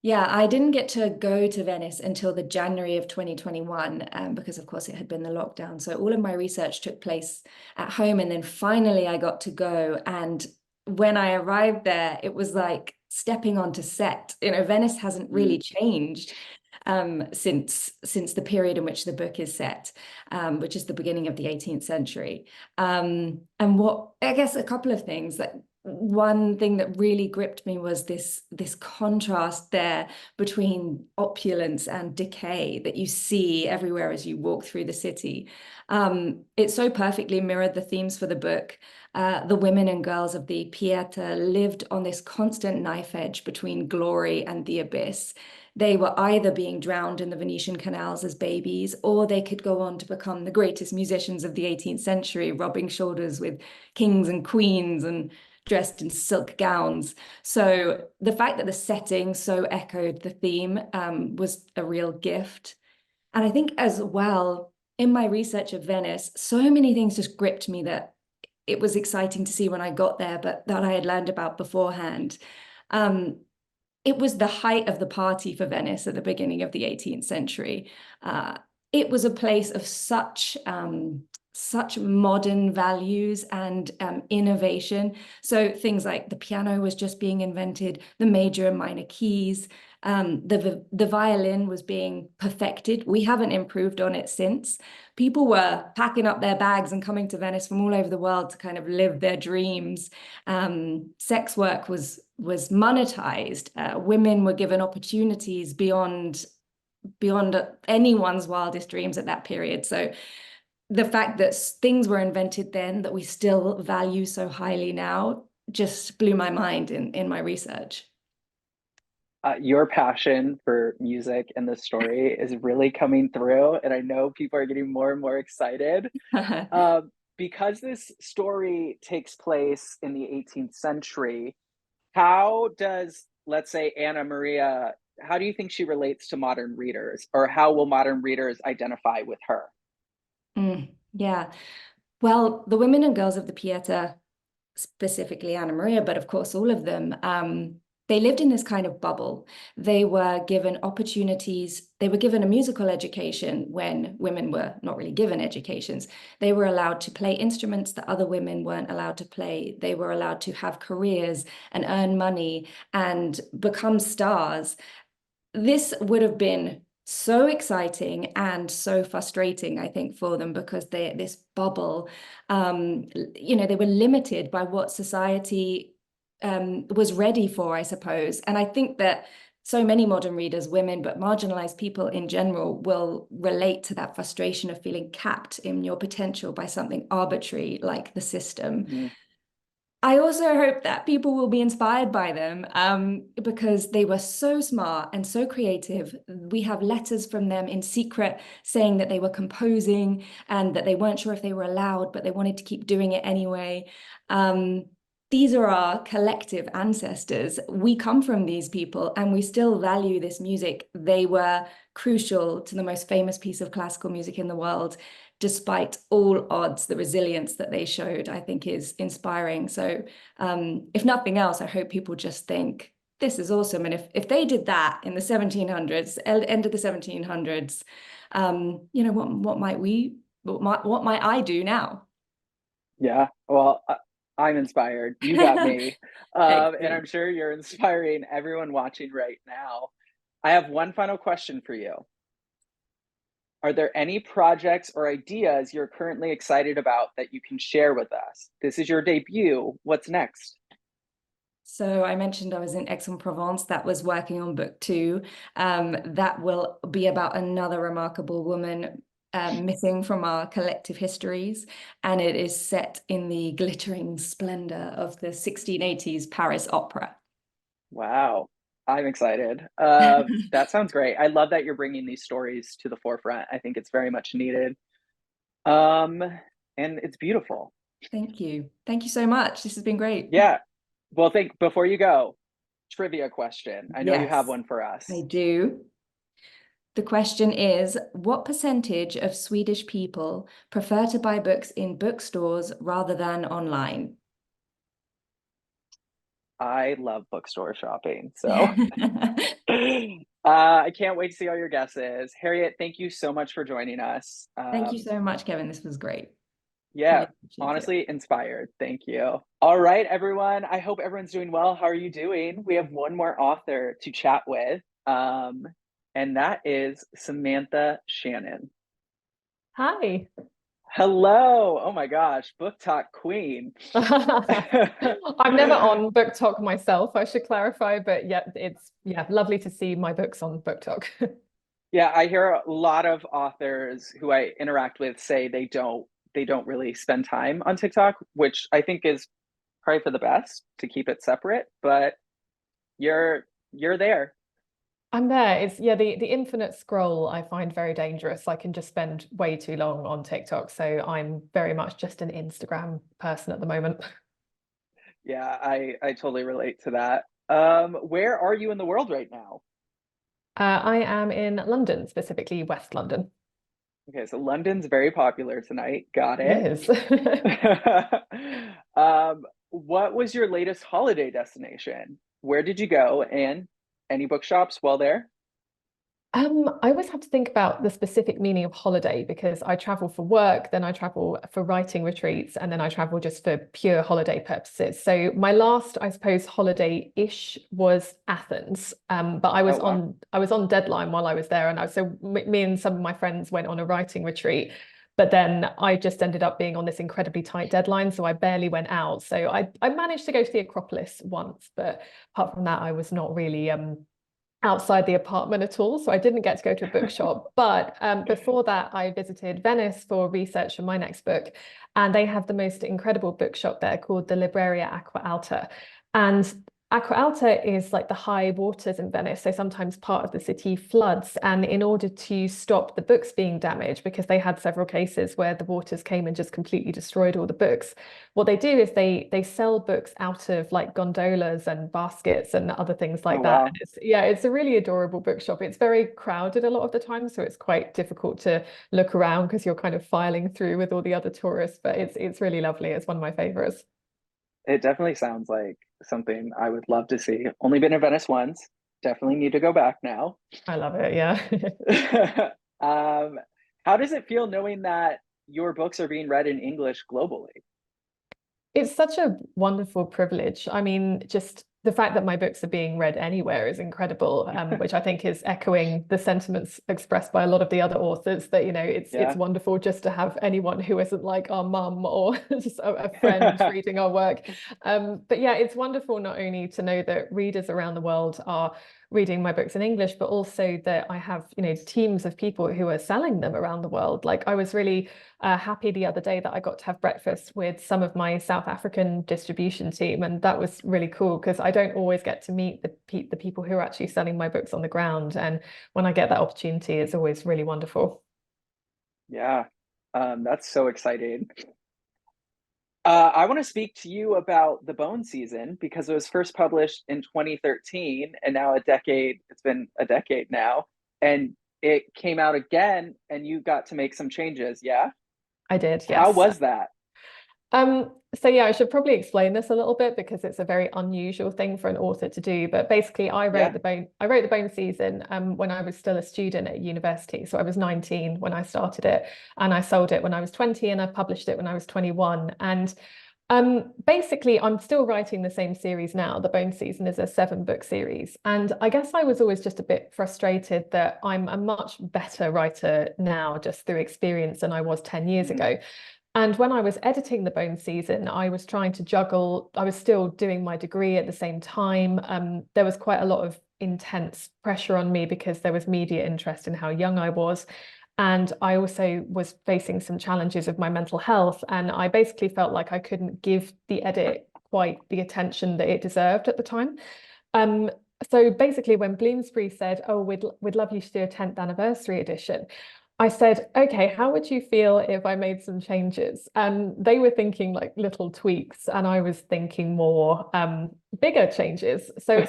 Speaker 6: Yeah, I didn't get to go to Venice until the January of 2021, because of course it had been the lockdown. So all of my research took place at home, and then finally I got to go. And when I arrived there, it was like stepping onto set. You know, Venice hasn't really changed since the period in which the book is set, which is the beginning of the 18th century. And what, I guess, a couple of things that. One thing that really gripped me was this contrast there between opulence and decay that you see everywhere as you walk through the city. It so perfectly mirrored the themes for the book. The women and girls of the Pieta lived on this constant knife edge between glory and the abyss. They were either being drowned in the Venetian canals as babies, or they could go on to become the greatest musicians of the 18th century, rubbing shoulders with kings and queens and dressed in silk gowns. So the fact that the setting so echoed the theme was a real gift. And I think as well, in my research of Venice, so many things just gripped me that it was exciting to see when I got there, but that I had learned about beforehand. It was the height of the party for Venice at the beginning of the 18th century. It was a place of such modern values and innovation. So things like the piano was just being invented, the major and minor keys, the violin was being perfected. We haven't improved on it since. People were packing up their bags and coming to Venice from all over the world to kind of live their dreams. Sex work was monetized. Women were given opportunities beyond anyone's wildest dreams at that period. So the fact that things were invented then that we still value so highly now just blew my mind in my research.
Speaker 1: Your passion for music and the story is really coming through, and I know people are getting more and more excited. Because this story takes place in the 18th century, how does, let's say, Anna Maria, how do you think she relates to modern readers, or how will modern readers identify with her?
Speaker 6: Yeah, well, the women and girls of the Pieta, specifically Anna Maria, but of course all of them, they lived in this kind of bubble. They were given opportunities. They were given a musical education when women were not really given educations. They were allowed to play instruments that other women weren't allowed to play. They were allowed to have careers and earn money and become stars. This would have been so exciting and so frustrating, I think, for them, because this bubble, they were limited by what society was ready for, I suppose. And I think that so many modern readers, women, but marginalized people in general, will relate to that frustration of feeling capped in your potential by something arbitrary like the system. Mm-hmm. I also hope that people will be inspired by them because they were so smart and so creative. We have letters from them in secret saying that they were composing and that they weren't sure if they were allowed, but they wanted to keep doing it anyway. These are our collective ancestors. We come from these people and we still value this music. They were crucial to the most famous piece of classical music in the world. despite all odds, the resilience that they showed, I think is inspiring. So if nothing else, I hope people just think, this is awesome. And if they did that in the 1700s, end of the 1700s, you know, what might I do now?
Speaker 1: Yeah, well, I'm inspired. You got me. And I'm sure you're inspiring everyone watching right now. I have one final question for you. Are there any projects or ideas you're currently excited about that you can share with us? This is your debut. What's next?
Speaker 6: So I mentioned I was in Aix-en-Provence. That was working on book 2. That will be about another remarkable woman missing from our collective histories. And it is set in the glittering splendor of the 1680s Paris opera.
Speaker 1: Wow, I'm excited. That sounds great. I love that you're bringing these stories to the forefront. I think it's very much needed. And it's beautiful.
Speaker 6: Thank you. Thank you so much. This has been great.
Speaker 1: Yeah. Well, before you go, trivia question. I know you have
Speaker 6: Yes,
Speaker 1: one for us.
Speaker 6: I do. The question is, what percentage of Swedish people prefer to buy books in bookstores rather than online?
Speaker 1: I love bookstore shopping, so I can't wait to see all your guesses. Harriet, thank you so much for joining us.
Speaker 6: Thank you so much, Kevin. This was great.
Speaker 1: Yeah, honestly inspired. Thank you. All right, everyone. I hope everyone's doing well. How are you doing? We have one more author to chat with, and that is Samantha Shannon.
Speaker 7: Hi.
Speaker 1: Hello. Oh my gosh, book talk queen.
Speaker 7: I'm never on Book Talk myself, I should clarify, but yeah, it's lovely to see my books on Book Talk.
Speaker 1: Yeah, I hear a lot of authors who I interact with say they don't really spend time on TikTok, which I think is probably for the best to keep it separate, but you're there.
Speaker 7: I'm there. It's the infinite scroll I find very dangerous. I can just spend way too long on TikTok. So I'm very much just an Instagram person at the moment.
Speaker 1: Yeah, I totally relate to that. Where are you in the world right now?
Speaker 7: I am in London, specifically West London.
Speaker 1: Okay, so London's very popular tonight. Got it.
Speaker 7: It is.
Speaker 1: What was your latest holiday destination? Where did you go, and any bookshops while there?
Speaker 7: I always have to think about the specific meaning of holiday because I travel for work, then I travel for writing retreats, and then I travel just for pure holiday purposes. So my last, I suppose, holiday-ish was Athens, but I was on deadline while I was there, and me and some of my friends went on a writing retreat. But then I just ended up being on this incredibly tight deadline, so I barely went out. So I managed to go to the Acropolis once, but apart from that, I was not really outside the apartment at all. So I didn't get to go to a bookshop. But before that, I visited Venice for research for my next book. And they have the most incredible bookshop there called the Libreria Acqua Alta. And Acqua Alta is like the high waters in Venice. So sometimes part of the city floods. And in order to stop the books being damaged, because they had several cases where the waters came and just completely destroyed all the books, what they do is they sell books out of like gondolas and baskets and other things like that.
Speaker 1: Wow.
Speaker 7: And it's a really adorable bookshop. It's very crowded a lot of the time, so it's quite difficult to look around because you're kind of filing through with all the other tourists, but it's really lovely. It's one of my favorites.
Speaker 1: It definitely sounds like something I would love to see. Only been in Venice once. Definitely need to go back now.
Speaker 7: I love it, yeah.
Speaker 1: How does it feel knowing that your books are being read in English globally?
Speaker 7: It's such a wonderful privilege. I mean, just the fact that my books are being read anywhere is incredible, which I think is echoing the sentiments expressed by a lot of the other authors that, it's wonderful just to have anyone who isn't like our mum or just a friend reading our work. But yeah, it's wonderful not only to know that readers around the world are reading my books in English, but also that I have, teams of people who are selling them around the world. Like I was really happy the other day that I got to have breakfast with some of my South African distribution team, and that was really cool because I don't always get to meet the people who are actually selling my books on the ground, and when I get that opportunity, it's always really wonderful.
Speaker 1: Yeah, that's so exciting. I want to speak to you about The Bone Season because it was first published in 2013, and now it's been a decade now, and it came out again, and you got to make some changes, yeah?
Speaker 7: I did,
Speaker 1: How
Speaker 7: yes.
Speaker 1: was that?
Speaker 7: So yeah, I should probably explain this a little bit because it's a very unusual thing for an author to do. But basically, I wrote the Bone Season when I was still a student at university. So I was 19 when I started it, and I sold it when I was 20, and I published it when I was 21. And basically, I'm still writing the same series now. The Bone Season is a 7-book series, and I guess I was always just a bit frustrated that I'm a much better writer now, just through experience, than I was 10 years ago. And when I was editing the Bone Season, I was trying to juggle, I was still doing my degree at the same time. There was quite a lot of intense pressure on me because there was media interest in how young I was. And I also was facing some challenges with my mental health. And I basically felt like I couldn't give the edit quite the attention that it deserved at the time. So basically, when Bloomsbury said, "Oh, we'd love you to do a 10th anniversary edition," I said, "Okay, how would you feel if I made some changes?" And they were thinking like little tweaks, and I was thinking more bigger changes. So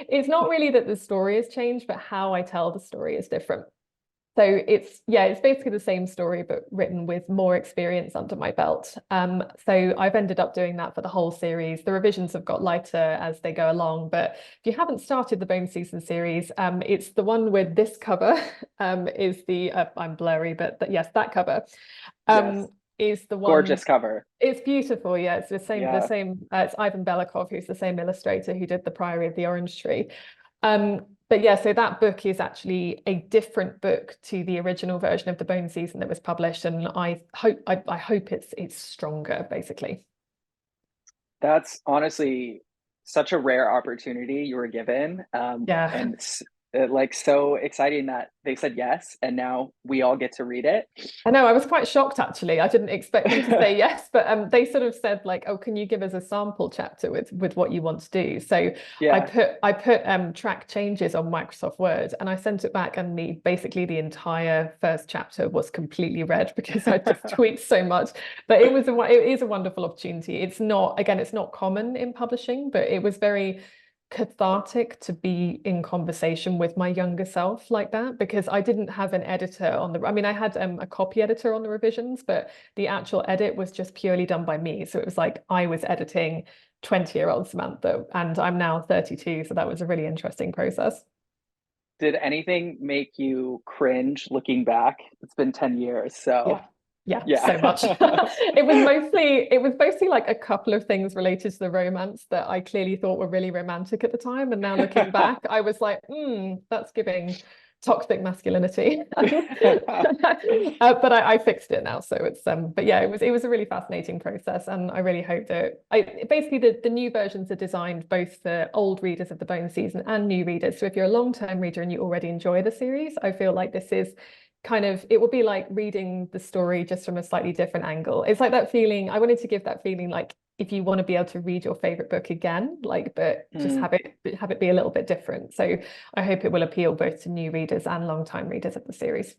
Speaker 7: it's not really that the story has changed, but how I tell the story is different. So it's basically the same story, but written with more experience under my belt. So I've ended up doing that for the whole series. The revisions have got lighter as they go along, but if you haven't started the Bone Season series, it's the one with this cover. Is the I'm blurry, but yes, that cover.
Speaker 1: Yes.
Speaker 7: Is the one
Speaker 1: Gorgeous cover.
Speaker 7: It's beautiful. Yeah, it's the same.
Speaker 1: Yeah.
Speaker 7: It's Ivan Belikov, who's the same illustrator who did The Priory of the Orange Tree. But yeah, so that book is actually a different book to the original version of the Bone Season that was published, and I hope it's stronger, basically.
Speaker 1: That's honestly such a rare opportunity you were given.
Speaker 7: Yeah.
Speaker 1: And like so exciting that they said yes, and now we all get to read it.
Speaker 7: I know, I was quite shocked actually. I didn't expect them to say yes, but they sort of said like, "Oh, can you give us a sample chapter with what you want to do?" So
Speaker 1: Yeah.
Speaker 7: I put track changes on Microsoft Word, and I sent it back, and basically the entire first chapter was completely red because I just tweaked so much. But it is a wonderful opportunity. It's not common in publishing, but it was very cathartic to be in conversation with my younger self like that, because I didn't have an editor on I mean, I had a copy editor on the revisions, but the actual edit was just purely done by me. So it was like I was editing 20-year-old Samantha, and I'm now 32. So that was a really interesting process.
Speaker 1: Did anything make you cringe looking back? It's been 10 years, so
Speaker 7: yeah,
Speaker 1: yeah.
Speaker 7: So much. It was mostly like a couple of things related to the romance that I clearly thought were really romantic at the time, and now looking back, I was like, that's giving toxic masculinity. But I fixed it now, so it's but yeah, it was a really fascinating process, and I really hope that basically the new versions are designed both for old readers of the Bone Season and new readers. So if you're a long-term reader and you already enjoy the series, I feel like this is it will be like reading the story just from a slightly different angle. It's like that feeling. I wanted to give that feeling like if you want to be able to read your favorite book again, like, but just have it be a little bit different. So I hope it will appeal both to new readers and long-time readers of the series.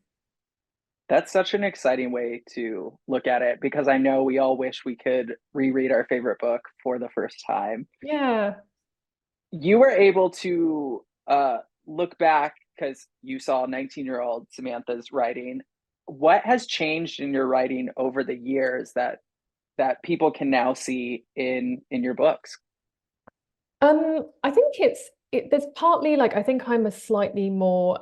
Speaker 1: That's such an exciting way to look at it, because I know we all wish we could reread our favorite book for the first time.
Speaker 7: Yeah.
Speaker 1: You were able to look back because you saw 19-year-old Samantha's writing. What has changed in your writing over the years that people can now see in your books?
Speaker 7: I think there's partly like, I think I'm a slightly more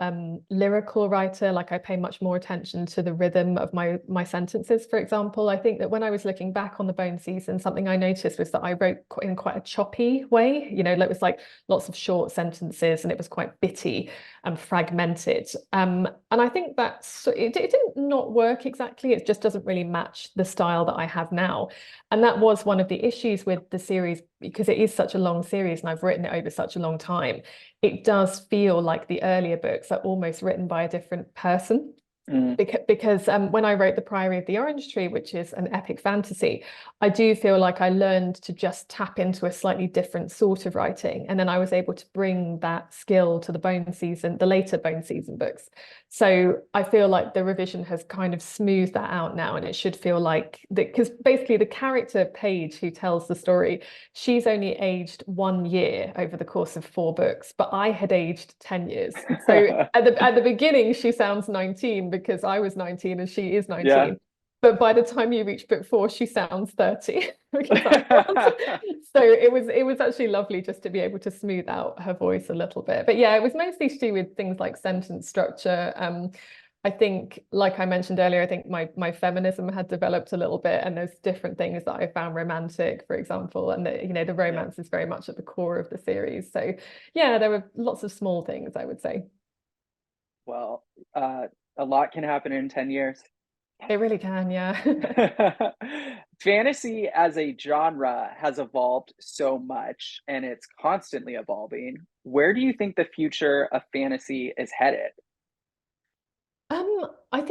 Speaker 7: lyrical writer. Like I pay much more attention to the rhythm of my sentences, for example. I think that when I was looking back on the Bone Season, something I noticed was that I wrote in quite a choppy way. It was like lots of short sentences, and it was quite bitty and fragmented. And I think it did not work exactly. It just doesn't really match the style that I have now. And that was one of the issues with the series, because it is such a long series and I've written it over such a long time. It does feel like the earlier books are almost written by a different person. Because when I wrote The Priory of the Orange Tree, which is an epic fantasy, I do feel like I learned to just tap into a slightly different sort of writing. And then I was able to bring that skill to the later Bone Season books. So I feel like the revision has kind of smoothed that out now, and it should feel like because basically the character Paige, who tells the story, she's only aged 1 year over the course of 4 books, but I had aged 10 years. So at the beginning, she sounds 19 because I was 19 and she is 19.
Speaker 1: Yeah.
Speaker 7: but by the time you reach book 4, she sounds 30 because I was. So it was actually lovely just to be able to smooth out her voice a little bit. But yeah, it was mostly to do with things like sentence structure. I think, like I mentioned earlier, I think my feminism had developed a little bit, and there's different things that I found romantic, for example, and the romance is very much at the core of the series. So yeah, there were lots of small things, I would say.
Speaker 1: Well, a lot can happen in 10 years.
Speaker 7: It really can, yeah.
Speaker 1: Fantasy as a genre has evolved so much, and it's constantly evolving. Where do you think the future of fantasy is headed?
Speaker 7: I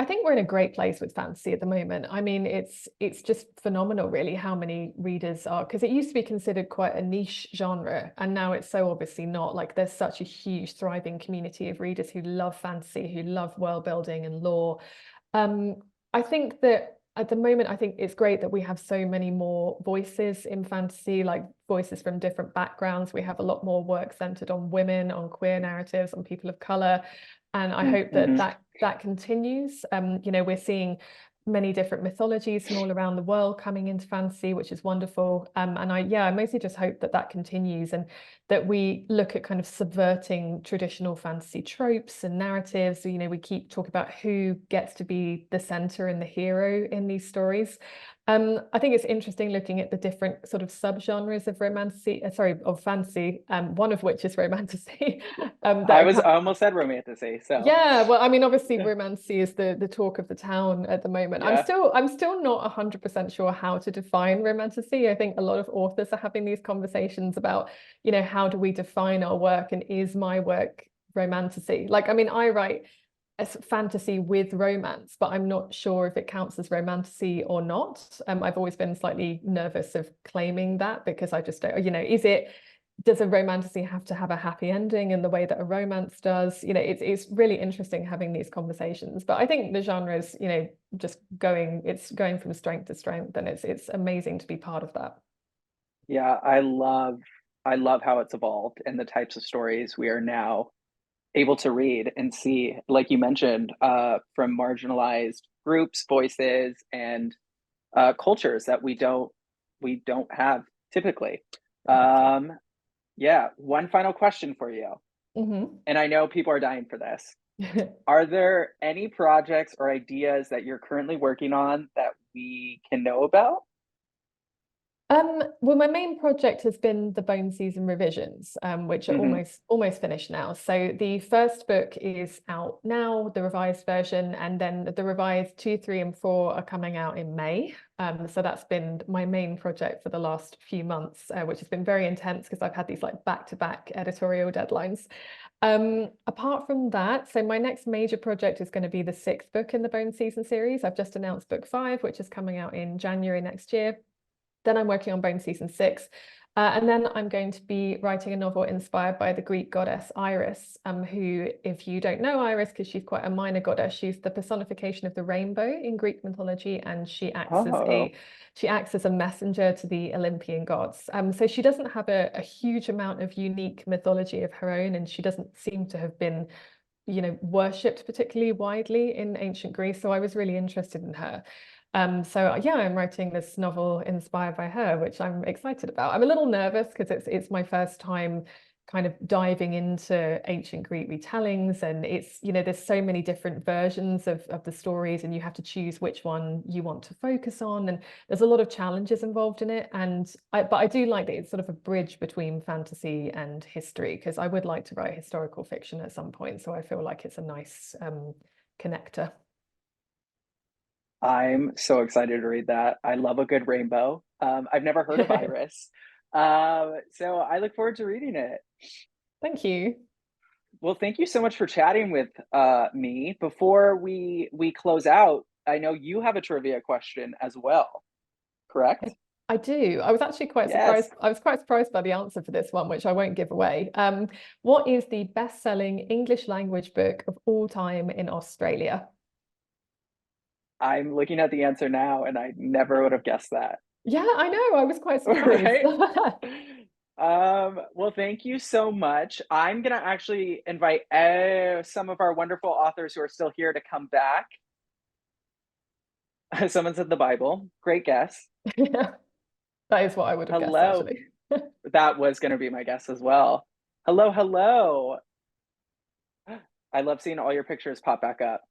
Speaker 7: think we're in a great place with fantasy at the moment. I mean, it's just phenomenal, really, how many readers are, because it used to be considered quite a niche genre, and now it's so obviously not. Like, there's such a huge, thriving community of readers who love fantasy, who love world building and lore. I think that at the moment, I think it's great that we have so many more voices in fantasy, like voices from different backgrounds. We have a lot more work centered on women, on queer narratives, on people of color. And I hope that that continues. We're seeing many different mythologies from all around the world coming into fantasy, which is wonderful. And I mostly just hope that that continues, and that we look at kind of subverting traditional fantasy tropes and narratives. So, we keep talking about who gets to be the center and the hero in these stories. I think it's interesting looking at the different sort of subgenres of of fantasy, one of which is romantasy.
Speaker 1: I almost said romantasy. So
Speaker 7: yeah, well, I mean, obviously romantasy is the talk of the town at the moment.
Speaker 1: Yeah.
Speaker 7: I'm still not 100% sure how to define romantasy. I think a lot of authors are having these conversations about, how do we define our work, and is my work romantasy? Like, I mean, I write as fantasy with romance, but I'm not sure if it counts as romantasy or not. I've always been slightly nervous of claiming that, because I just don't, does a romantasy have to have a happy ending in the way that a romance does? It's really interesting having these conversations. But I think the genre is, just going from strength to strength, and it's amazing to be part of that.
Speaker 1: Yeah, I love how it's evolved, and the types of stories we are now able to read and see, like you mentioned, from marginalized groups, voices, and cultures that we don't have typically. Yeah, one final question for you. And I know people are dying for this. Are there any projects or ideas that you're currently working on that we can know about?
Speaker 7: Well, my main project has been the bone season revisions, which are almost finished now. So the first book is out now, the revised version, and then the revised 2, 3, and 4 are coming out in May. So that's been my main project for the last few months, which has been very intense because I've had these like back-to-back editorial deadlines. Apart from that, so my next major project is going to be the 6th book in the Bone Season series. I've just announced book 5, which is coming out in January next year. Then I'm working on Bone Season 6. And then I'm going to be writing a novel inspired by the Greek goddess Iris, who, if you don't know Iris, because she's quite a minor goddess, she's the personification of the rainbow in Greek mythology, and she acts as a messenger to the Olympian gods. So she doesn't have a huge amount of unique mythology of her own, and she doesn't seem to have been, worshipped particularly widely in ancient Greece. So I was really interested in her. So yeah, I'm writing this novel inspired by her, which I'm excited about. I'm a little nervous because it's my first time kind of diving into ancient Greek retellings, and it's, there's so many different versions of the stories, and you have to choose which one you want to focus on, and there's a lot of challenges involved in it. But I do like that it's sort of a bridge between fantasy and history, because I would like to write historical fiction at some point, so I feel like it's a nice connector.
Speaker 1: I'm so excited to read that. I love a good rainbow. I've never heard of Iris. So I look forward to reading it.
Speaker 7: Thank you.
Speaker 1: Well, thank you so much for chatting with me. Before we close out, I know you have a trivia question as well, correct?
Speaker 7: I do. I was actually quite surprised. I was quite surprised by the answer for this one, which I won't give away. What is the best-selling English language book of all time in Australia?
Speaker 1: I'm looking at the answer now, and I never would have guessed that.
Speaker 7: Yeah, I know. I was quite surprised.
Speaker 1: Right? Well, thank you so much. I'm going to actually invite some of our wonderful authors who are still here to come back. Someone said the Bible. Great guess.
Speaker 7: Yeah, that is what I would have guessed
Speaker 1: Hello.
Speaker 7: actually.
Speaker 1: That was going to be my guess as well. Hello, hello. I love seeing all your pictures pop back up.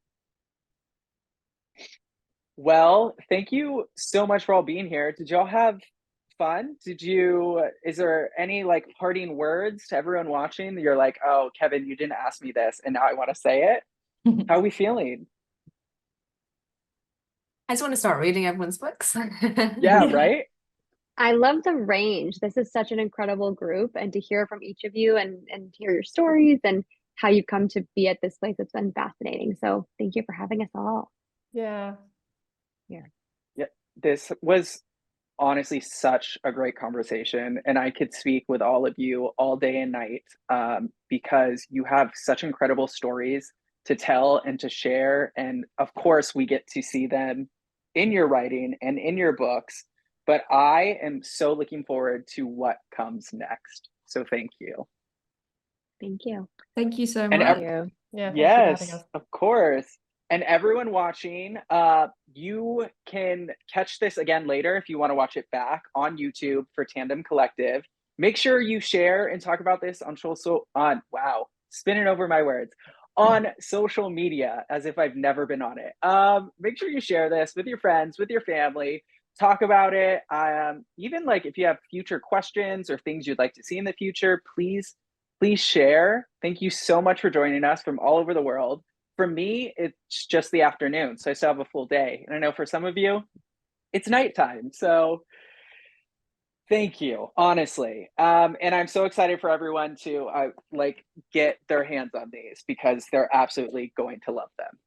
Speaker 1: Well, thank you so much for all being here. Did y'all have fun? Is there any like parting words to everyone watching that you're like, oh, Kevin, you didn't ask me this and now I want to say it? How are we feeling?
Speaker 3: I just want to start reading everyone's books.
Speaker 1: Yeah, right?
Speaker 2: I love the range. This is such an incredible group, and to hear from each of you and hear your stories and how you've come to be at this place, it's been fascinating. So thank you for having us all.
Speaker 7: Yeah.
Speaker 1: Yeah, this was honestly such a great conversation, and I could speak with all of you all day and night because you have such incredible stories to tell and to share. And of course, we get to see them in your writing and in your books. But I am so looking forward to what comes next. So thank you.
Speaker 2: Thank you.
Speaker 6: Thank you so
Speaker 1: And
Speaker 6: much.
Speaker 4: You.
Speaker 7: Yeah, thank you for having
Speaker 1: yes,
Speaker 7: us.
Speaker 1: of course. And everyone watching, you can catch this again later if you want to watch it back on YouTube for Tandem Collective. Make sure you share and talk about this on wow, spinning over my words, on social media as if I've never been on it. Make sure you share this with your friends, with your family, talk about it. Even like if you have future questions or things you'd like to see in the future, please share. Thank you so much for joining us from all over the world. For me, it's just the afternoon, so I still have a full day. And I know for some of you, it's nighttime. So thank you, honestly. And I'm so excited for everyone to get their hands on these because they're absolutely going to love them.